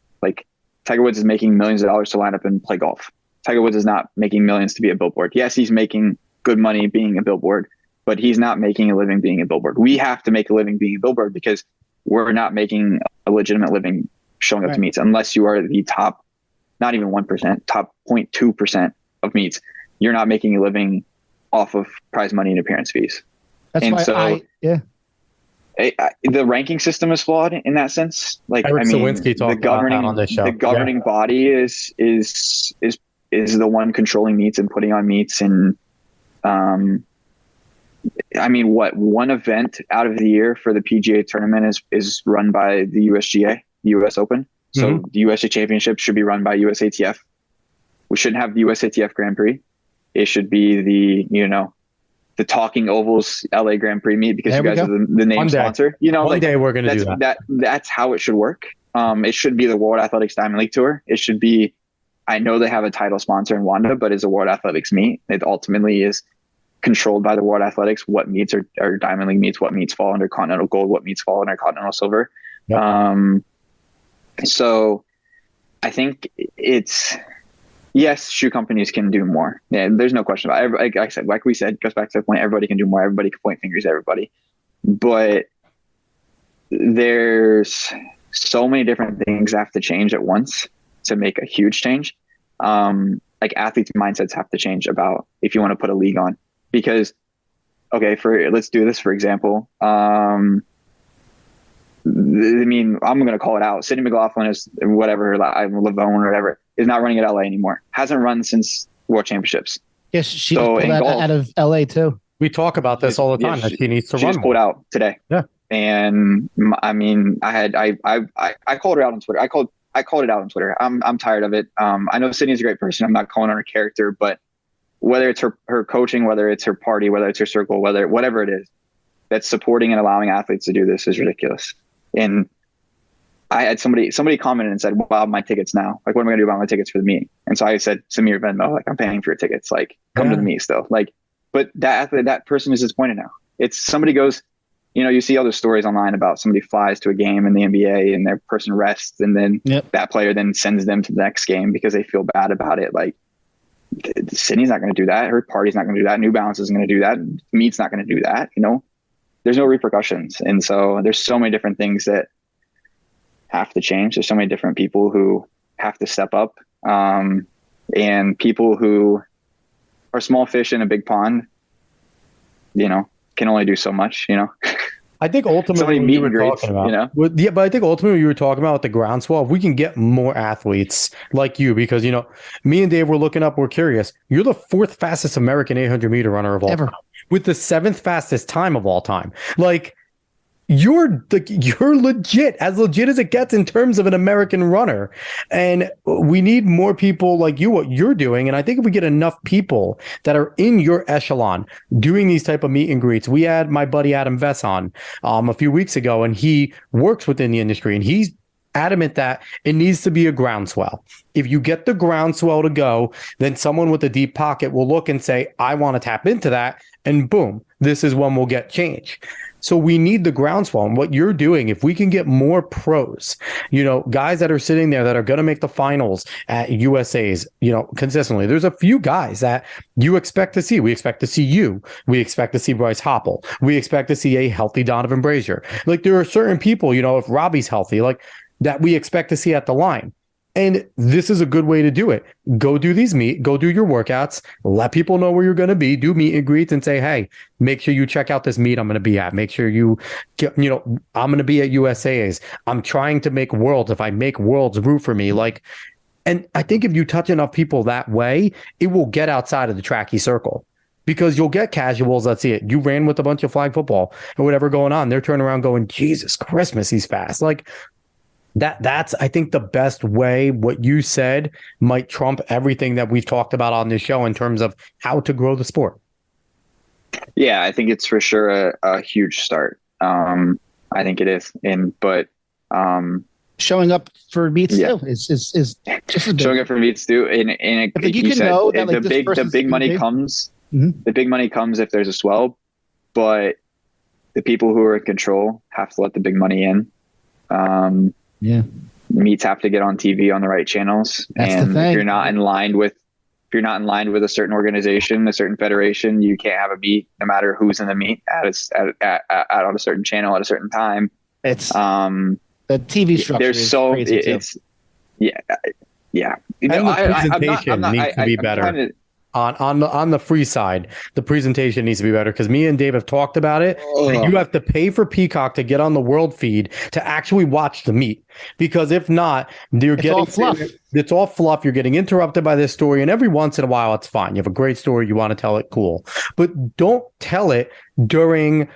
Tiger Woods is making millions of dollars to line up and play golf. Tiger Woods is not making millions to be a billboard. Yes, he's making good money being a billboard, but he's not making a living being a billboard. We have to make a living being a billboard because we're not making a legitimate living showing up to meets unless you are the top, not even 1%, top 0.2% of meets. You're not making a living off of prize money and appearance fees. That's why the ranking system is flawed in that sense. The governing body is the one controlling meets and putting on meets. And one event out of the year for the PGA tournament is run by the USGA, US Open. So the USA Championship should be run by USATF. We shouldn't have the USATF Grand Prix. It should be the Talking Ovals LA Grand Prix meet because you guys are the name sponsor. One day we're going to do that. That's how it should work. It should be the World Athletics Diamond League Tour. It should be, I know they have a title sponsor in Wanda, but it's a World Athletics meet. It ultimately is controlled by the World Athletics. What meets are Diamond League meets, what meets fall under Continental Gold, what meets fall under Continental Silver. Yep. So I think yes, shoe companies can do more. Yeah, there's no question about it. Like we said, goes back to the point, everybody can do more. Everybody can point fingers at everybody. But there's so many different things that have to change at once to make a huge change. Athletes' mindsets have to change about if you want to put a league on. Because, let's do this, for example. I'm going to call it out. Sydney McLaughlin is whatever, Lavone or whatever, is not running at LA anymore. Hasn't run since World Championships. Yes, she pulled out of LA too. We talk about this all the time. That she needs to run. She just pulled out today. Yeah. And I called her out on Twitter. I called it out on Twitter. I'm tired of it. I know Sydney's a great person. I'm not calling on her character, but whether it's her coaching, whether it's her party, whether it's her circle, whatever it is, that's supporting and allowing athletes to do this is ridiculous. And I had somebody commented and said, "Wow, my tickets now. What am I going to do about my tickets for the meet?" And so I said, "Samir Venmo, I'm paying for your tickets. Come to the meet still." But that person is disappointed now. It's somebody goes, you see other stories online about somebody flies to a game in the NBA and their person rests, and then that player then sends them to the next game because they feel bad about it. Sydney's not going to do that. Her party's not going to do that. New Balance isn't going to do that. Meet's not going to do that. there's no repercussions. And so there's so many different things that have to change. There's so many different people who have to step up, and people who are small fish in a big pond, can only do so much, I think ultimately meet we and were greets, talking about, but I think ultimately you were talking about with the groundswell. If we can get more athletes like you, because me and Dave were looking up, we're curious. You're the 4th fastest American 800-meter runner of all time, with the 7th fastest time of all time. Like, you're legit as it gets in terms of an American runner, and we need more people like you, what you're doing. And I think if we get enough people that are in your echelon doing these type of meet and greets, we had my buddy Adam Vess on a few weeks ago, and he works within the industry, and he's adamant that it needs to be a groundswell. If you get the groundswell to go, then someone with a deep pocket will look and say, I want to tap into that, and boom, this is when we'll get change. So we need the groundswell. And what you're doing, if we can get more pros, guys that are sitting there that are going to make the finals at USA's, consistently. There's a few guys that you expect to see. We expect to see you. We expect to see Bryce Hoppel. We expect to see a healthy Donovan Brazier. Like, there are certain people, if Robbie's healthy, like, that we expect to see at the line. And this is a good way to do it. Go do go do your workouts, let people know where you're going to be, do meet and greets, and say, hey, make sure you check out this meet I'm going to be at. Make sure you get, I'm going to be at USA's. I'm trying to make worlds. If I make worlds, root for me. And I think if you touch enough people that way, it will get outside of the tracky circle. Because you'll get casuals that see it. You ran with a bunch of flag football or whatever going on. They're turning around going, Jesus Christmas, he's fast. Like, that's I think the best way. What you said might trump everything that we've talked about on this show in terms of how to grow the sport. Yeah, I think it's for sure a huge start. I think it is. But showing up for meets still is just as big. Showing up for meets too. And you can said, know that, like, the big money comes. Mm-hmm. The big money comes if there's a swell, but the people who are in control have to let the big money in. Meets have to get on TV on the right channels. That's and the thing. If you're not in line with a certain organization, a certain federation, you can't have a meet no matter who's in the meet on a certain channel at a certain time. It's the TV structure. There's so it's yeah. And the presentation needs to be better. On the free side, the presentation needs to be better, because me and Dave have talked about it. You have to pay for Peacock to get on the world feed to actually watch the meet, because if not, it's all fluff. It's all fluff. You're getting interrupted by this story, and every once in a while, it's fine. You have a great story, you want to tell it, cool, but don't tell it during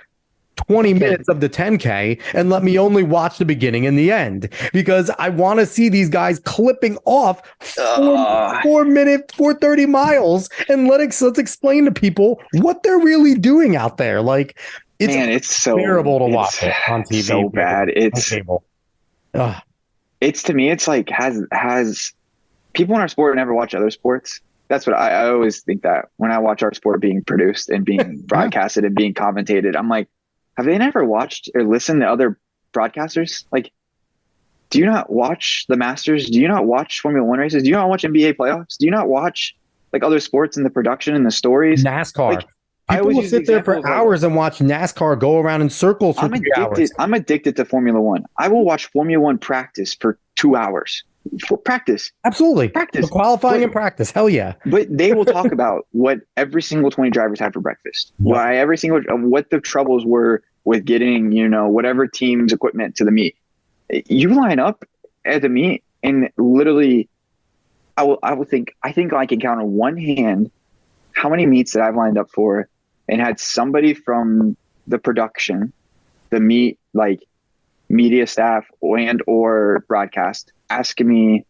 20 minutes of the 10K and let me only watch the beginning and the end, because I want to see these guys clipping off 4:30 miles, and let's explain to people what they're really doing out there. Like, it's so terrible to watch it on TV. So bad. It's to me, it's like, has people in our sport never watch other sports? That's what I always think, that when I watch our sport being produced and being broadcasted and being commentated, I'm like, have they never watched or listened to other broadcasters? Like, do you not watch the Masters? Do you not watch Formula One races? Do you not watch NBA playoffs? Do you not watch like other sports and the production and the stories? NASCAR. Like, people will sit there for hours and watch NASCAR go around in circles for 3 hours. I'm addicted to Formula One. I will watch Formula One practice for 2 hours. For practice. Absolutely. Practice. For qualifying and practice. Hell yeah. But they will talk about what every single 20 drivers had for breakfast. Why what the troubles were with getting, whatever team's equipment to the meet. You line up at the meet, and literally I think I can count on one hand how many meets that I've lined up for and had somebody from the production, the meet, like media staff and or broadcast, ask me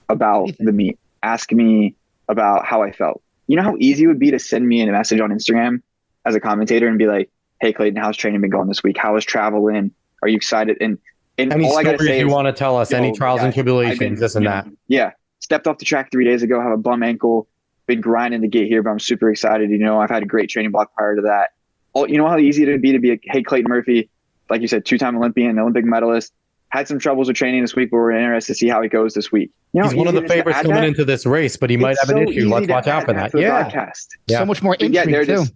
about the meet, ask me about how I felt. You know how easy it would be to send me a message on Instagram as a commentator and be like, hey, Clayton, how's training been going this week? How was travel in? Are you excited? And any all I gotta say you want to tell us, any trials and tribulations, this and that. Yeah. Stepped off the track 3 days ago, have a bum ankle, been grinding to get here, but I'm super excited. I've had a great training block prior to that. You know how easy it would be to be hey, Clayton Murphy, like you said, 2-time Olympian, Olympic medalist, had some troubles with training this week, but we're interested to see how he goes this week. He's one of the favorites coming into this race, but he might have an issue. Let's watch out for that. Yeah. So much more intrigue too.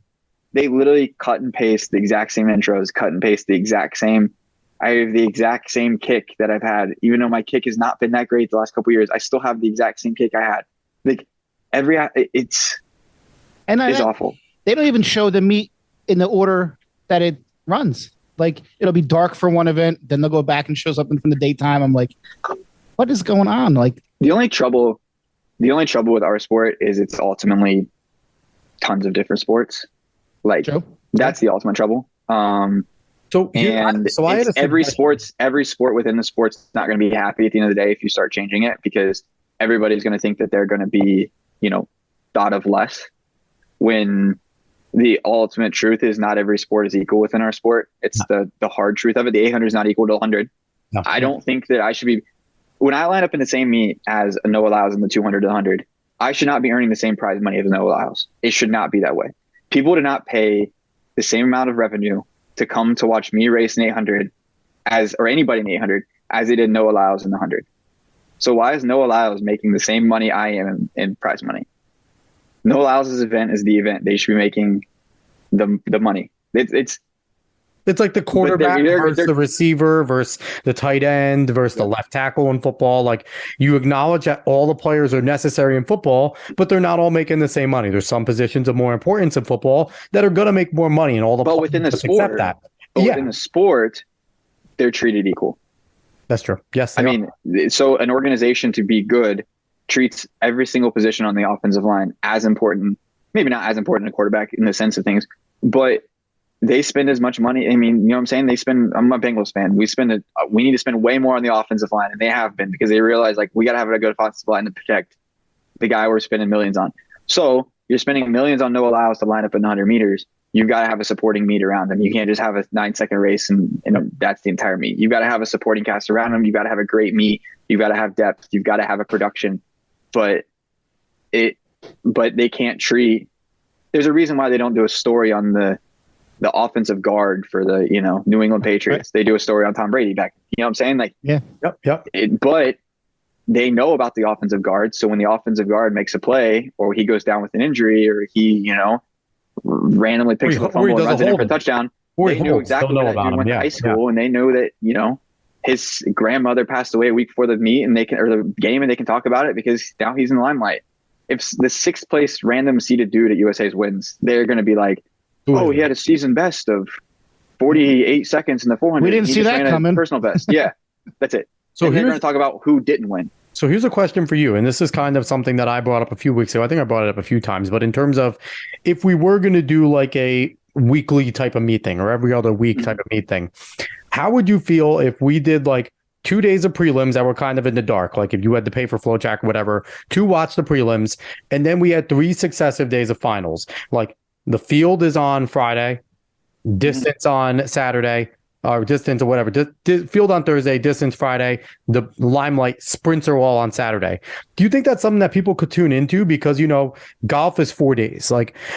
they literally cut and paste the exact same intros, cut and paste the exact same. I have the exact same kick that I've had, even though my kick has not been that great the last couple of years. I still have the exact same kick I had. Like it's awful. They don't even show the meet in the order that it runs. Like it'll be dark for one event, then they'll go back and show something from the daytime. I'm like, what is going on? Like the only trouble with our sport is it's ultimately tons of different sports. Like that's the ultimate trouble. Every sport within the sport's not going to be happy at the end of the day if you start changing it, because everybody's going to think that they're going to be, thought of less, when the ultimate truth is not every sport is equal within our sport. It's the hard truth of it. The 800 is not equal to 100. No. I don't think that I should be, when I line up in the same meet as a Noah Lyles in the 200 to 100, I should not be earning the same prize money as Noah Lyles. It should not be that way. People do not pay the same amount of revenue to come to watch me race in 800 or anybody in 800 as they did Noah Lyles in the 100. So why is Noah Lyles making the same money I am in prize money? Noah Lyles' event is the event. They should be making the money. It's like the quarterback versus the receiver versus the tight end versus the left tackle in football. Like, you acknowledge that all the players are necessary in football, but they're not all making the same money. There's some positions of more importance in football that are going to make more money, and all the but within the sport, within the sport, they're treated equal. That's true. Yes, I mean, so an organization to be good treats every single position on the offensive line as important. Maybe not as important a quarterback in the sense of things, but they spend as much money. I mean, you know what I'm saying? I'm a Bengals fan. We need to spend way more on the offensive line, and they have been, because they realize, like, we got to have a good offensive line to protect the guy we're spending millions on. So you're spending millions on Noah Lyles to line up in 100 meters. You've got to have a supporting meet around him. You can't just have a 9-second race and that's the entire meet. You've got to have a supporting cast around him. You've got to have a great meet. You've got to have depth. You've got to have a production. But they can't treat. There's a reason why they don't do a story on the offensive guard for the New England Patriots. Right. They do a story on Tom Brady back. You know what I'm saying? Like, yeah, yep. But they know about the offensive guard. So when the offensive guard makes a play, or he goes down with an injury, or he randomly picks up a fumble and runs it in for a touchdown, they know exactly what that dude went to high school, and they know that his grandmother passed away a week before the meet, and the game, and they can talk about it because now he's in the limelight. If the 6th place random seeded dude at USA's wins, they're going to be like, "Oh, he had a season best of 48 seconds in the 400. We didn't see that coming. Personal best." Yeah, that's it. So they're going to talk about who didn't win. So here's a question for you, and this is kind of something that I brought up a few weeks ago. I think I brought it up a few times, but in terms of if we were going to do like a weekly type of meet thing or every other week type of meet thing, how would you feel if we did like 2 days of prelims that were kind of in the dark? Like if you had to pay for FlowChack or whatever to watch the prelims, and then we had 3 successive days of finals. Like the field is on Friday, distance on Saturday, or distance or whatever, field on Thursday, distance Friday, the limelight sprints are all on Saturday. Do you think that's something that people could tune into? Because, golf is 4 days,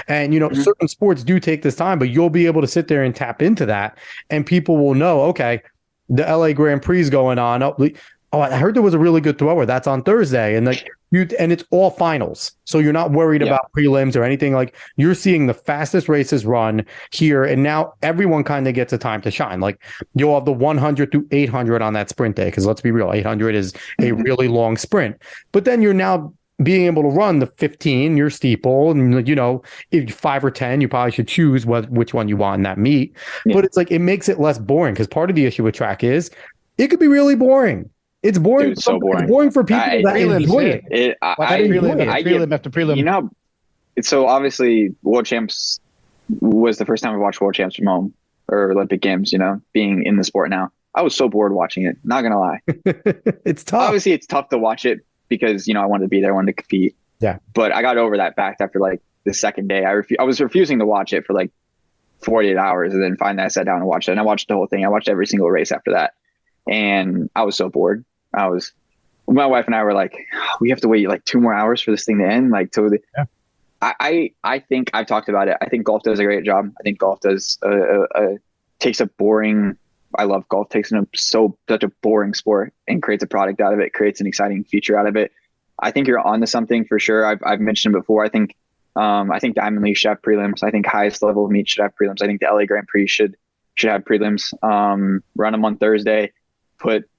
and certain sports do take this time, but you'll be able to sit there and tap into that, and people will know, okay, the LA Grand Prix is going on. Oh, I heard there was a really good thrower. That's on Thursday. And and it's all finals. So you're not worried about prelims or anything. Like, you're seeing the fastest races run here. And now everyone kind of gets a time to shine. Like, you'll have the 100 through 800 on that sprint day. Because let's be real, 800 is a really long sprint. But then you're now being able to run the 15, your steeple, and if 5 or 10, you probably should choose which one you want in that meet. Yeah. But it's like, it makes it less boring, because part of the issue with track is it could be really boring. It's boring. Dude, so boring. It's boring for people that enjoy it. Prelim after prelim. So obviously World Champs was the first time I watched World Champs from home, or Olympic Games, being in the sport now. I was so bored watching it. Not going to lie. It's tough. Obviously it's tough to watch it because, I wanted to be there, I wanted to compete. Yeah. But I got over that fact after like the second day. I was refusing to watch it for like 48 hours, and then finally I sat down and watched it. And I watched the whole thing. I watched every single race after that. And I was so bored. My wife and I were like, we have to wait like 2 more hours for this thing to end. I think I've talked about it. I think golf does a great job. I think golf does takes a boring. I love golf. Takes such a boring sport and creates a product out of it. Creates an exciting feature out of it. I think you're onto something for sure. I've mentioned it before. I think I think Diamond League should have prelims. I think highest level of meet should have prelims. I think the LA Grand Prix should have prelims. Run them on Thursday, put,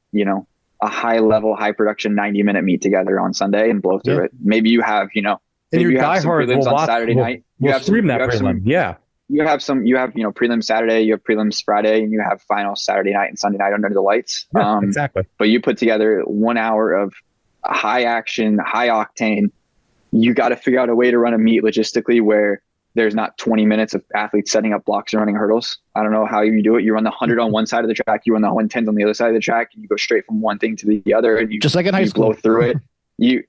a high level, high production 90-minute meet together on Sunday and blow through it. Maybe you have, and maybe your you have some diehards prelims will on Saturday night. We'll stream that prelim. Yeah. You have prelims Saturday, you have prelims Friday, and you have finals Saturday night and Sunday night under the lights. Yeah, exactly. But you put together 1 hour of high action, high octane. You got to figure out a way to run a meet logistically where there's not 20 minutes of athletes setting up blocks and running hurdles. I don't know how you do it. You run the 100 on one side of the track, you run the 110s on the other side of the track, and you go straight from one thing to the other, and you just like in high school, blow through it.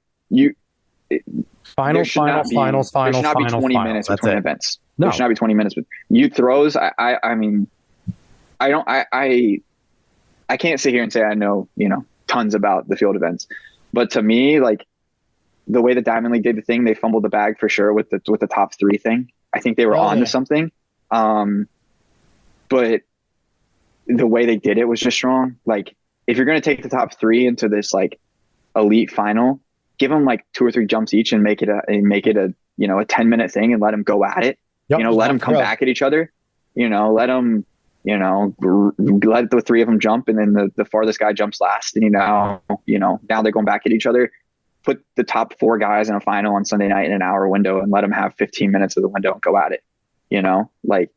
Finals. There should not be 20 minutes between events. No. There should not be 20 minutes. But you throws, I mean, I can't sit here and say I know, tons about the field events, but to me, like the way the Diamond League did the thing, they fumbled the bag for sure with the top 3 thing. I think they were on to something. But the way they did it was just wrong. Like if you're going to take the top 3 into this like elite final, give them like 2 or 3 jumps each and make it a 10-minute thing and let them go at it. Yep. Let them come back at each other. Let them, let the 3 of them jump, and then the farthest guy jumps last. And now they're going back at each other. Put the top 4 guys in a final on Sunday night in an hour window and let them have 15 minutes of the window and go at it. Like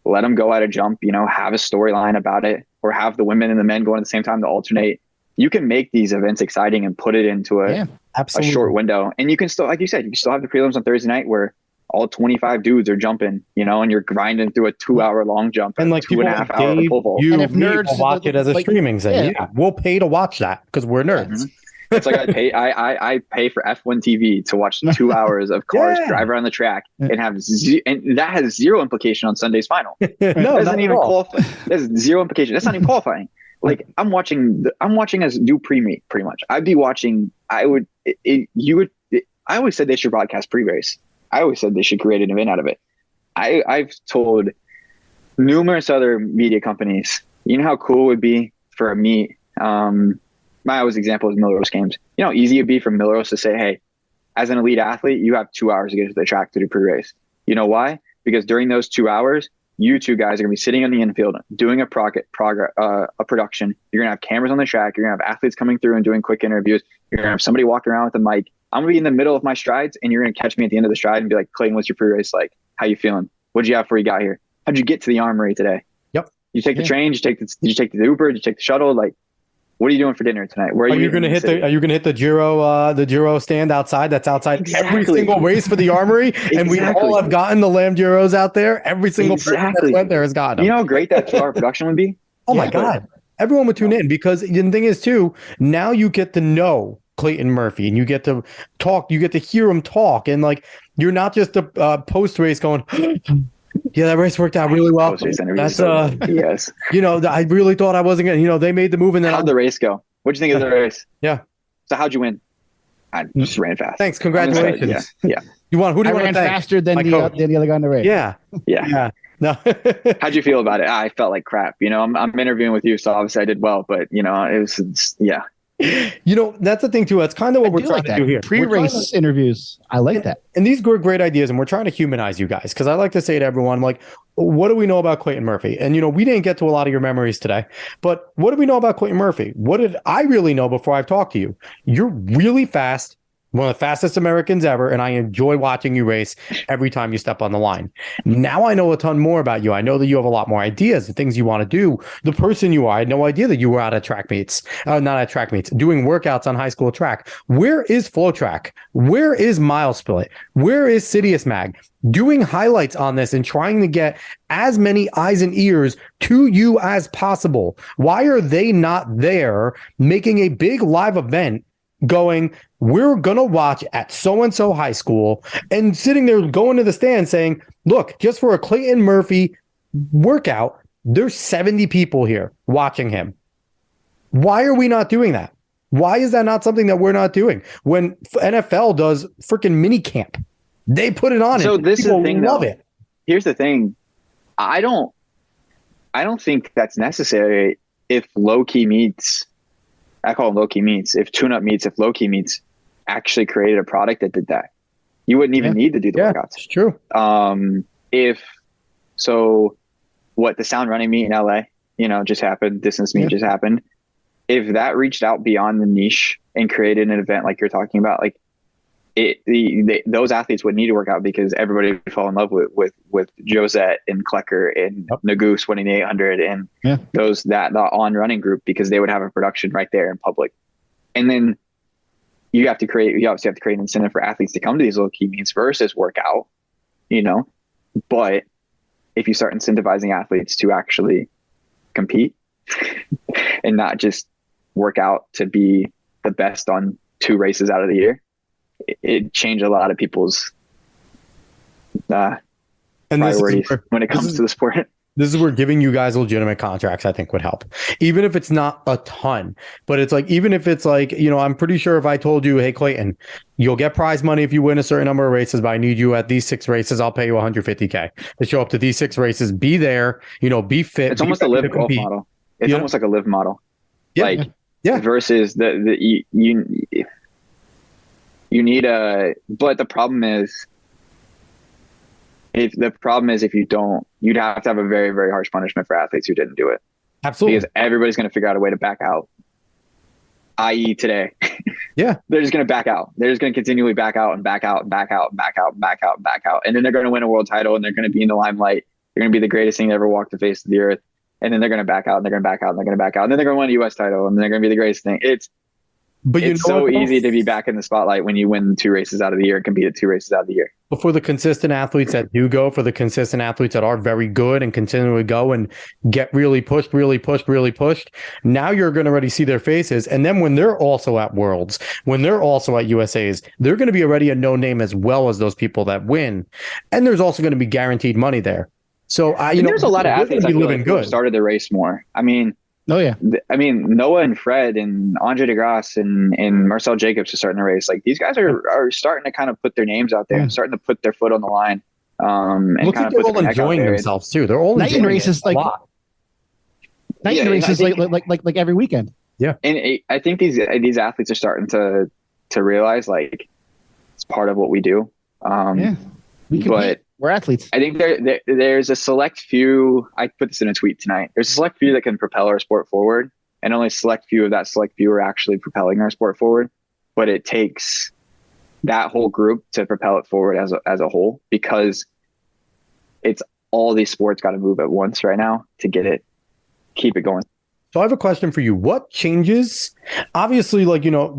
let them go at a jump. Have a storyline about it, or have the women and the men going at the same time to alternate. You can make these events exciting and put it into a short window. And you can still, like you said, you can still have the prelims on Thursday night where all 25 dudes are jumping, and you're grinding through a 2-hour long jump and like 2.5 hour pole vault. And if nerds will watch it as a streaming thing, we'll pay to watch that because we're nerds. Mm-hmm. It's like I pay for F1 TV to watch 2 hours of cars drive around the track and and that has zero implication on Sunday's final. No, doesn't even qualify. There's zero implication. That's not even qualifying. Like I'm watching as do pre-meet pretty much. I'd be watching. I always said they should broadcast pre-race. I always said they should create an event out of it. I've told numerous other media companies, how cool it would be for a meet. My always example is Millrose Games. How easy it'd be for Millrose to say, hey, as an elite athlete, you have 2 hours to get to the track to do pre-race. You know why? Because during those 2 hours, you 2 guys are going to be sitting on the infield doing a production. You're going to have cameras on the track. You're going to have athletes coming through and doing quick interviews. You're going to have somebody walking around with a mic. I'm going to be in the middle of my strides, and you're going to catch me at the end of the stride and be like, Clayton, what's your pre-race like? How you feeling? What'd you have before you got here? How'd you get to the armory today? Yep. You take the train? Did you take the Uber? Did you take the shuttle? Like, what are you doing for dinner tonight? Where are you going to hit the? Are you going to hit the Giro stand outside? That's outside every single race for the Armory, and we all have gotten the Lamb Giros out there. Every single person that went there has gotten them. You know how great that 2-hour production would be? Oh my God! Everyone would tune in because the thing is too. Now you get to know Clayton Murphy, and you get to talk. You get to hear him talk, and like you're not just a post race going. Yeah, that race worked out really well. That's yes. I really thought I wasn't gonna. They made the move, and then how'd the race go? What'd you think of the race? Yeah. So how'd you win? I just ran fast. Thanks. Congratulations. Yeah. Who do you want to thank? Faster than the other guy in the race. Yeah. No. How'd you feel about it? I felt like crap. I'm interviewing with you, so obviously I did well, but it was yeah. That's the thing too. That's kind of what we're trying to do here. Pre-race interviews. I like that. And these were great ideas, and we're trying to humanize you guys because I like to say to everyone, like, what do we know about Clayton Murphy? And we didn't get to a lot of your memories today, but what do we know about Clayton Murphy? What did I really know before I've talked to you? You're really fast. One of the fastest Americans ever, and I enjoy watching you race every time you step on the line. Now I know a ton more about you. I know that you have a lot more ideas, the things you want to do, the person you are. I had no idea that you were out at track meets, not at track meets, doing workouts on high school track. Where is Flow Track? Where is Mile Split? Where is Sidious Mag? Doing highlights on this and trying to get as many eyes and ears to you as possible. Why are they not there making a big live event going, we're going to watch at so-and-so high school, and sitting there going to the stand saying, look, just for a Clayton Murphy workout, there's 70 people here watching him. Why are we not doing that? Why is that not something that we're not doing? When NFL does freaking mini camp, they put it on. So this is the thing, love though. It. Here's the thing. I don't think that's necessary if low-key meets, I call them low-key meets, if tune-up meets, if low-key meets actually created a product that did that. You wouldn't even need to do the workouts. It's true. If so, what the Sound Running meet in LA, just happened. Distance meet just happened. If that reached out beyond the niche and created an event like you're talking about, like those athletes would need to work out because everybody would fall in love with Josette and Klecker and Nagoose winning the 800 and the on running group, because they would have a production right there in public. And then you obviously have to create an incentive for athletes to come to these low key meets versus workout, but if you start incentivizing athletes to actually compete and not just work out to be the best on 2 races out of the year, it changed a lot of people's priorities when it comes to the sport. This is where giving you guys legitimate contracts, I think, would help. Even if it's not a ton, but it's like, even if it's like, I'm pretty sure if I told you, hey, Clayton, you'll get prize money if you win a certain number of races, but I need you at these 6 races, I'll pay you $150K to show up to these 6 races, be there, be fit. It's almost a live golf model. It's almost like a live model. Yeah. Versus you need but the problem is, if you don't, you'd have to have a very, very harsh punishment for athletes who didn't do it. Absolutely. Because everybody's going to figure out a way to back out, i.e. today. Yeah. They're just going to back out. They're just going to continually back out and back out and back out and back out and back out and back out. And then they're going to win a world title and they're going to be in the limelight. They're going to be the greatest thing to ever walk the face of the earth. And then they're going to back out and they're going to back out and they're going to back out. And then they're going to win a US title and they're going to be the greatest thing. It's so easy to be back in the spotlight when you win 2 races out of the year and compete at 2 races out of the year. But for the consistent athletes that do go, for the consistent athletes that are very good and continually go and get really pushed, now you're going to already see their faces. And then when they're also at Worlds, when they're also at USAs, they're going to be already a no name as well as those people that win. And there's also going to be guaranteed money there. So there's a lot of athletes that living good started the race more. I mean, Noah and Fred and Andre DeGrasse and Marcel Jacobs are starting to race. Like, these guys are starting to kind of put their names out there and starting to put their foot on the line. And kind of they're all enjoying themselves too. They're all night races like every weekend. Yeah, and I think these athletes are starting to realize, like, it's part of what we do. We compete. We're athletes. I think there's a select few. I put this in a tweet tonight. There's a select few that can propel our sport forward, and only select few of that select few are actually propelling our sport forward. But it takes that whole group to propel it forward as a whole, because it's all these sports got to move at once right now to keep it going. So I have a question for you. What changes? Obviously,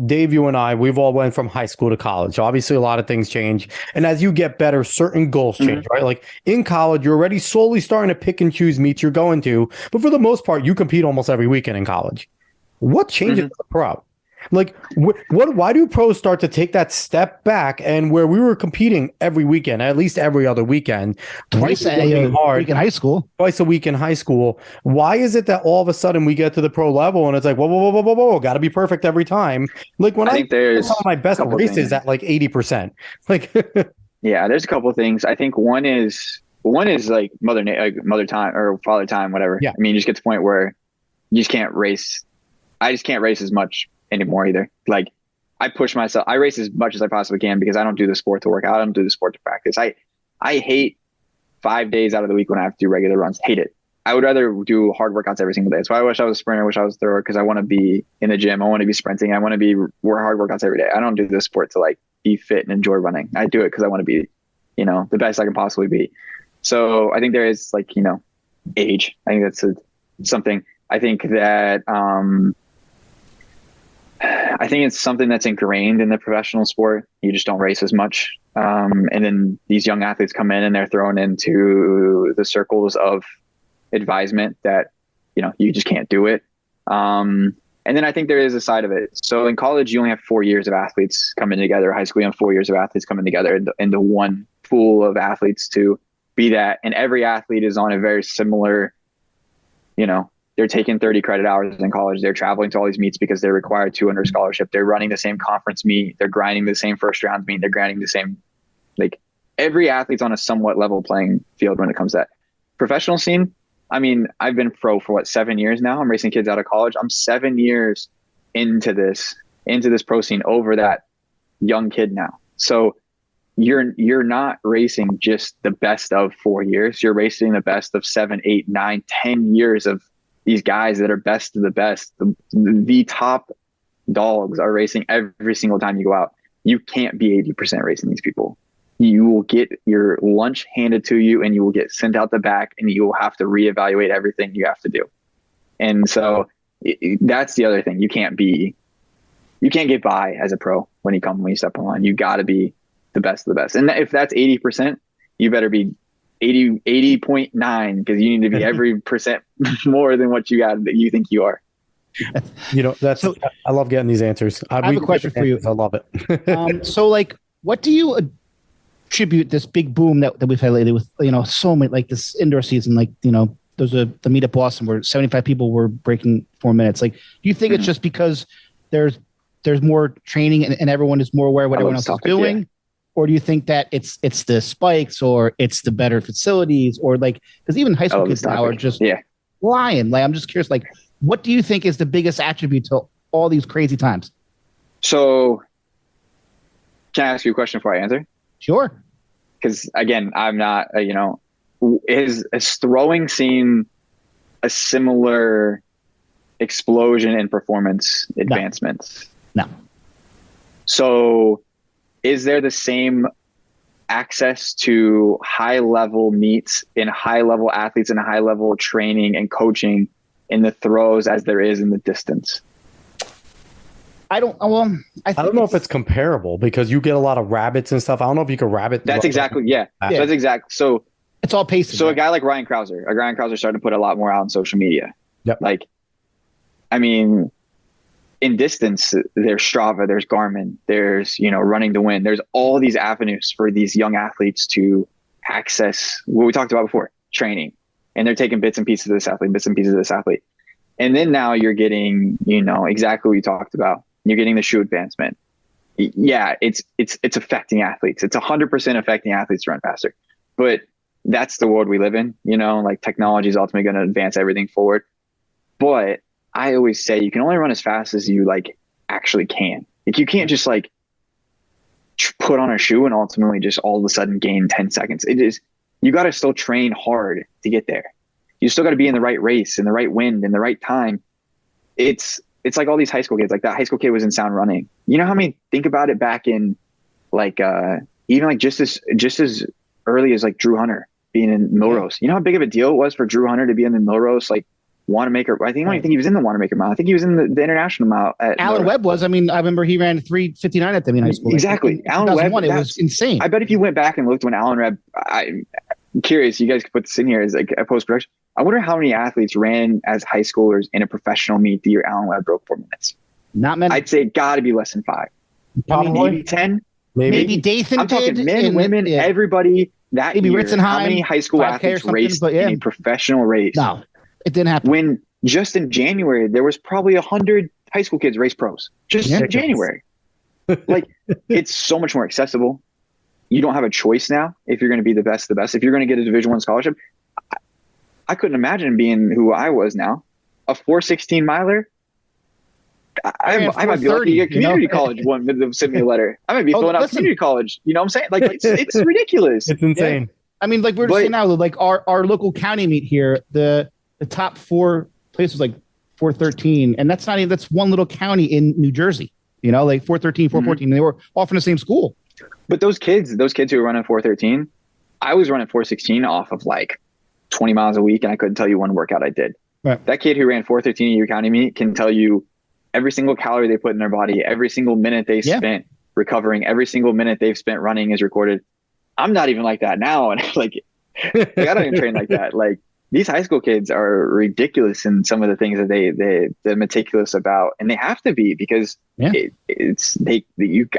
Dave, you and I, we've all went from high school to college. So obviously, a lot of things change. And as you get better, certain goals change, right? Like in college, you're already slowly starting to pick and choose meets you're going to. But for the most part, you compete almost every weekend in college. What changes as a pro? Like, why do pros start to take that step back, and where we were competing every weekend, at least every other weekend, twice a week in high school, twice a week in high school? Why is it that all of a sudden we get to the pro level and it's like, whoa, got to be perfect every time? Like, when I think there's some of my best races at like 80%. Like, yeah, there's a couple of things. I think one is like mother time or father time, whatever. Yeah. I mean, you just get to the point where you just can't race. I just can't race as much anymore either. Like, I push myself. I race as much as I possibly can because I don't do the sport to work out. I don't do the sport to practice. I hate 5 days out of the week when I have to do regular runs. Hate it. I would rather do hard workouts every single day. That's why I wish I was a sprinter. I wish I was a thrower, because I want to be in the gym. I want to be sprinting. I want to be hard workouts every day. I don't do this sport to like be fit and enjoy running. I do it because I want to be, the best I can possibly be. So I think there is age. I think that's something. I think that I think it's something that's ingrained in the professional sport. You just don't race as much. And then these young athletes come in and they're thrown into the circles of advisement that, you just can't do it. And then I think there is a side of it. So in college, you only have 4 years of athletes coming together. High school, you have 4 years of athletes coming together into one pool of athletes to be that. And every athlete is on a very similar, they're taking 30 credit hours in college. They're traveling to all these meets because they're required to under scholarship. They're running the same conference meet. They're grinding the same first round meet. They're grinding the same, every athlete's on a somewhat level playing field when it comes to that. Professional scene, I mean, I've been pro for 7 years now. I'm racing kids out of college. I'm 7 years into this pro scene over that young kid now. So you're not racing just the best of 4 years. You're racing the best of 7, 8, 9, 10 years of these guys that are best of the best. The top dogs are racing every single time you go out. You can't be 80% racing these people. You will get your lunch handed to you and you will get sent out the back and you will have to reevaluate everything you have to do. And so that's the other thing. You can't get by as a pro when you step on line. You got to be the best of the best. And if that's 80%, you better be 80.9 because you need to be every percent more than what you think you are. I love getting these answers. I have a question for you. I love it. So like, what do you attribute this big boom that we've had lately with, so many, like this indoor season, like, there's the meet at Boston where 75 people were breaking 4 minutes. Like, do you think it's just because there's more training and everyone is more aware of what everyone else is doing? Yeah. Or do you think that it's the spikes or it's the better facilities or like, because even high school kids now are just flying. Like, I'm just curious, like, what do you think is the biggest attribute to all these crazy times? So can I ask you a question before I answer? Sure. Because again, I'm not, is throwing seen a similar explosion in performance advancements? No. So is there the same access to high level meets and high level athletes and high level training and coaching in the throws as there is in the distance? I don't know if it's comparable because you get a lot of rabbits and stuff. I don't know if you can rabbit. That's exactly. Yeah. That's exactly. So it's all pacing. So a guy like Ryan Krauser started to put a lot more out on social media. Yep. Like, I mean, in distance, there's Strava, there's Garmin, there's, Running to Win. There's all these avenues for these young athletes to access what we talked about before, training. And they're taking bits and pieces of this athlete. And then now you're getting, exactly what you talked about. You're getting the shoe advancement. Yeah, it's affecting athletes. It's 100% affecting athletes to run faster. But that's the world we live in, like technology is ultimately going to advance everything forward. But I always say you can only run as fast as you like actually can. Like you can't just like put on a shoe and ultimately just all of a sudden gain 10 seconds. You got to still train hard to get there. You still got to be in the right race, in the right wind, in the right time. It's like all these high school kids, like that high school kid was in Sound Running. You know how many, think about it back in like, even like just as early as like Drew Hunter being in Millrose. You know how big of a deal it was for Drew Hunter to be in the Millrose, like Wanamaker. I don't even think he was in the Wanamaker mile. I think he was in the international mile. Alan Webb was. I mean, I remember he ran 3:59 at them in high school. Exactly. Alan Webb. It was insane. I bet if you went back and looked when Alan Webb, I'm curious, you guys could put this in here as like a post-production. I wonder how many athletes ran as high schoolers in a professional meet the year Alan Webb broke 4 minutes. Not many. I'd say it got to be less than 5. Probably. Maybe 10. Maybe Dathan. I'm talking men, women, everybody. That maybe year, Ritzenheim, how many high school athletes raced in a professional race? No, it didn't happen. When just in January, there was probably 100 high school kids race pros. Just in January. Like, it's so much more accessible. You don't have a choice now if you're going to be the best of the best. If you're going to get a Division I scholarship, I couldn't imagine being who I was now. A 4:16 miler. I might be lucky to get community college one to send me a letter. I might be filling out community college. You know what I'm saying? Like it's ridiculous. It's insane. Yeah. I mean, like we're just saying now, like our local county meet here, the top 4 places like 413, and that's one little county in New Jersey. Like 413, 414. They were all from the same school. But those kids who were running 413, I was running 416 off of like 20 miles a week, and I couldn't tell you one workout I did. Right. That kid who ran 413 at your county meet can tell you every single calorie they put in their body, every single minute they spent recovering, every single minute they've spent running is recorded. I'm not even like that now. And like I don't even train like that. Like these high school kids are ridiculous in some of the things that they're meticulous about. And they have to be because you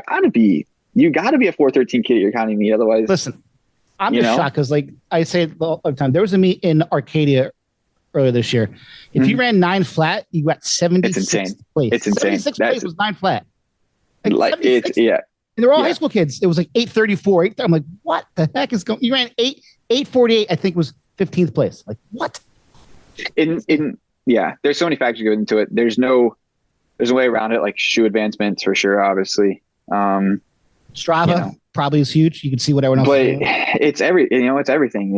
gotta be a 413 kid at your county meet. Otherwise, listen, I'm just shocked because like I say it all the time, there was a meet in Arcadia earlier this year. If you ran 9 flat, you got 76th place. It's insane. 76th place was 9 flat. Like it's And they're all high school kids. It was like 834. I'm like, what the heck is going? You ran 848. I think was 15th place. Like what? There's so many factors going into it. There's a way around it, like shoe advancements for sure, obviously. Strava you know, probably is huge. You can see what everyone else but is doing. it's everything.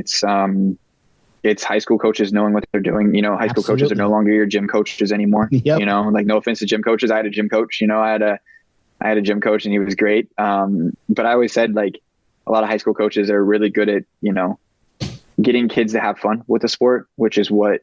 It's high school coaches knowing what they're doing. High school coaches are no Absolutely. longer your gym coaches anymore. Yep. Like no offense to gym coaches. I had a gym coach, I had a gym coach and he was great. But I always said like a lot of high school coaches are really good at, getting kids to have fun with the sport, which is what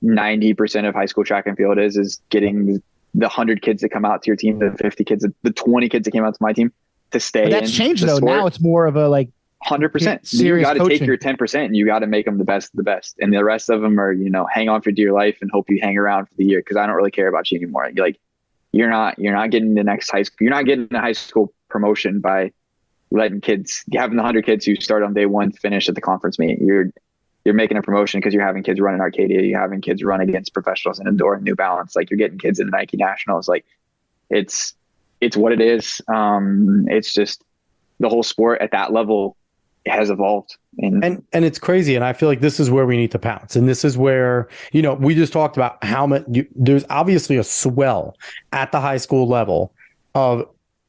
90% of high school track and field is getting the 100 kids that come out to your team, the 50 kids, the 20 kids that came out to my team to stay But that's in changed the though. sport. Now it's more of a like 100%. You serious got to take coaching. your 10% and you got to make them the best of the best. And the rest of them are, hang on for dear life and hope you hang around for the year. Cause I don't really care about you anymore. You're not getting the next high school. You're not getting the high school promotion by letting kids, having the 100 kids who start on day one, finish at the conference meet. You're making a promotion because you're having kids run in Arcadia. You're having kids run against professionals in indoor and New Balance. Like you're getting kids in the Nike Nationals. Like it's what it is. It's just the whole sport at that level has evolved. And it's crazy. And I feel like this is where we need to pounce. And this is where, we just talked about how much there's obviously a swell at the high school level of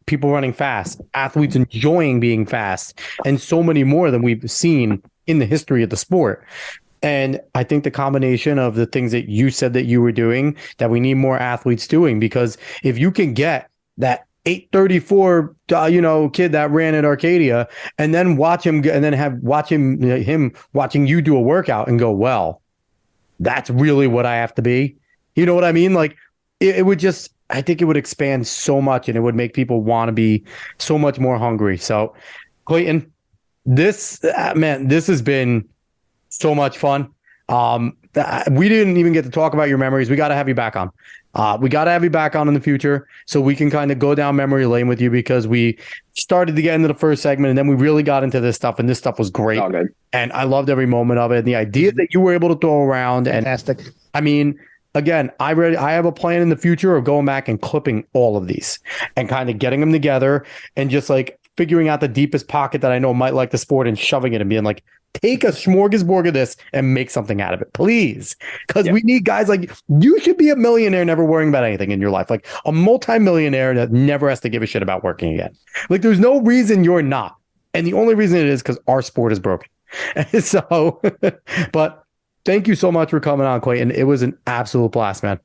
people running fast, athletes enjoying being fast, and so many more than we've seen in the history of the sport. And I think the combination of the things that you said that you were doing, that we need more athletes doing, because if you can get that 834 kid that ran at Arcadia and then watch him and then him watching you do a workout and go, well, that's really what I have to be. You know what I mean? Like it would just, I think it would expand so much and it would make people want to be so much more hungry. So Clayton, this has been so much fun. We didn't even get to talk about your memories. We got to have you back on. We got to have you back on in the future so we can kind of go down memory lane with you, because we started to get into the first segment and then we really got into this stuff, and this stuff was great. All good. And I loved every moment of it. And the idea that you were able to throw around. Fantastic. And I mean, again, I have a plan in the future of going back and clipping all of these and kind of getting them together and just like figuring out the deepest pocket that I know might like the sport and shoving it and being like, take a smorgasbord of this and make something out of it, please. Because we need guys like you. Should be a millionaire never worrying about anything in your life, like a multimillionaire that never has to give a shit about working again. Like there's no reason you're not. And the only reason it is because our sport is broken. So, but thank you so much for coming on, Clayton. It was an absolute blast, man.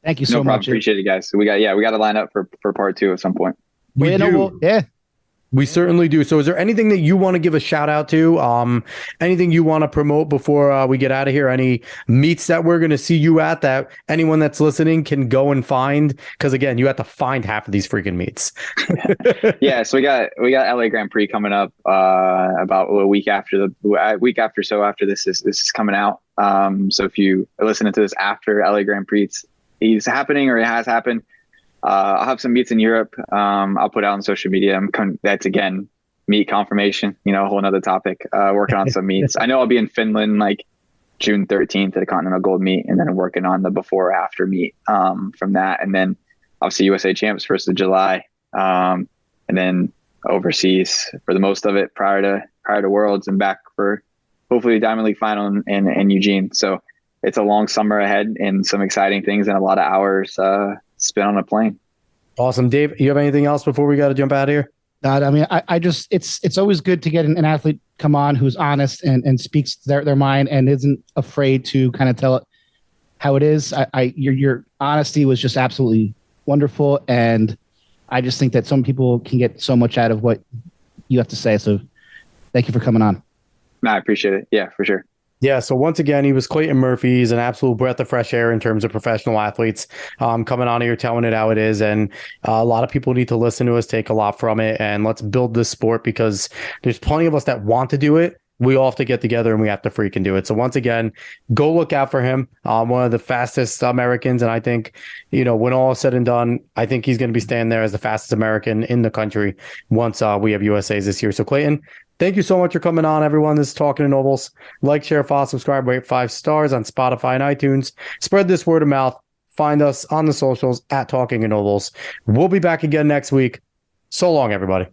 Thank you so much. Appreciate it, guys. We got to line up for part 2 at some point. We do. We certainly do. So is there anything that you want to give a shout out to? Anything you want to promote before we get out of here? Any meets that we're going to see you at that anyone that's listening can go and find? Because again, you have to find half of these freaking meets. Yeah. So we got LA Grand Prix coming up about a week after after this is coming out. So if you are listening to this after LA Grand Prix is happening or it has happened, I'll have some meets in Europe. I'll put out on social media. That's again, meet confirmation, a whole nother topic, working on some meets. I know I'll be in Finland, like June 13th at a Continental Gold meet, and then working on the before or after meet, from that. And then obviously USA Champs 1st of July. And then overseas for the most of it prior to Worlds, and back for hopefully Diamond League final in Eugene. So it's a long summer ahead and some exciting things and a lot of hours, spent on a plane. Awesome. Dave, you have anything else before we got to jump out of here? I mean, I just, it's always good to get an athlete come on who's honest and speaks their mind and isn't afraid to kind of tell it how it is. Your honesty was just absolutely wonderful. And I just think that some people can get so much out of what you have to say. So thank you for coming on. No, I appreciate it. Yeah, for sure. Yeah, so once again, he was Clayton Murphy. He's an absolute breath of fresh air in terms of professional athletes, coming on here, telling it how it is. And a lot of people need to listen to us, take a lot from it, and let's build this sport, because there's plenty of us that want to do it. We all have to get together and we have to freaking do it. So once again, go look out for him. One of the fastest Americans. And I think, when all is said and done, I think he's going to be staying there as the fastest American in the country once we have USAs this year. So Clayton, thank you so much for coming on, everyone. This is Talking to Nobles. Like, share, follow, subscribe, rate 5 stars on Spotify and iTunes. Spread this word of mouth. Find us on the socials at Talking to Nobles. We'll be back again next week. So long, everybody.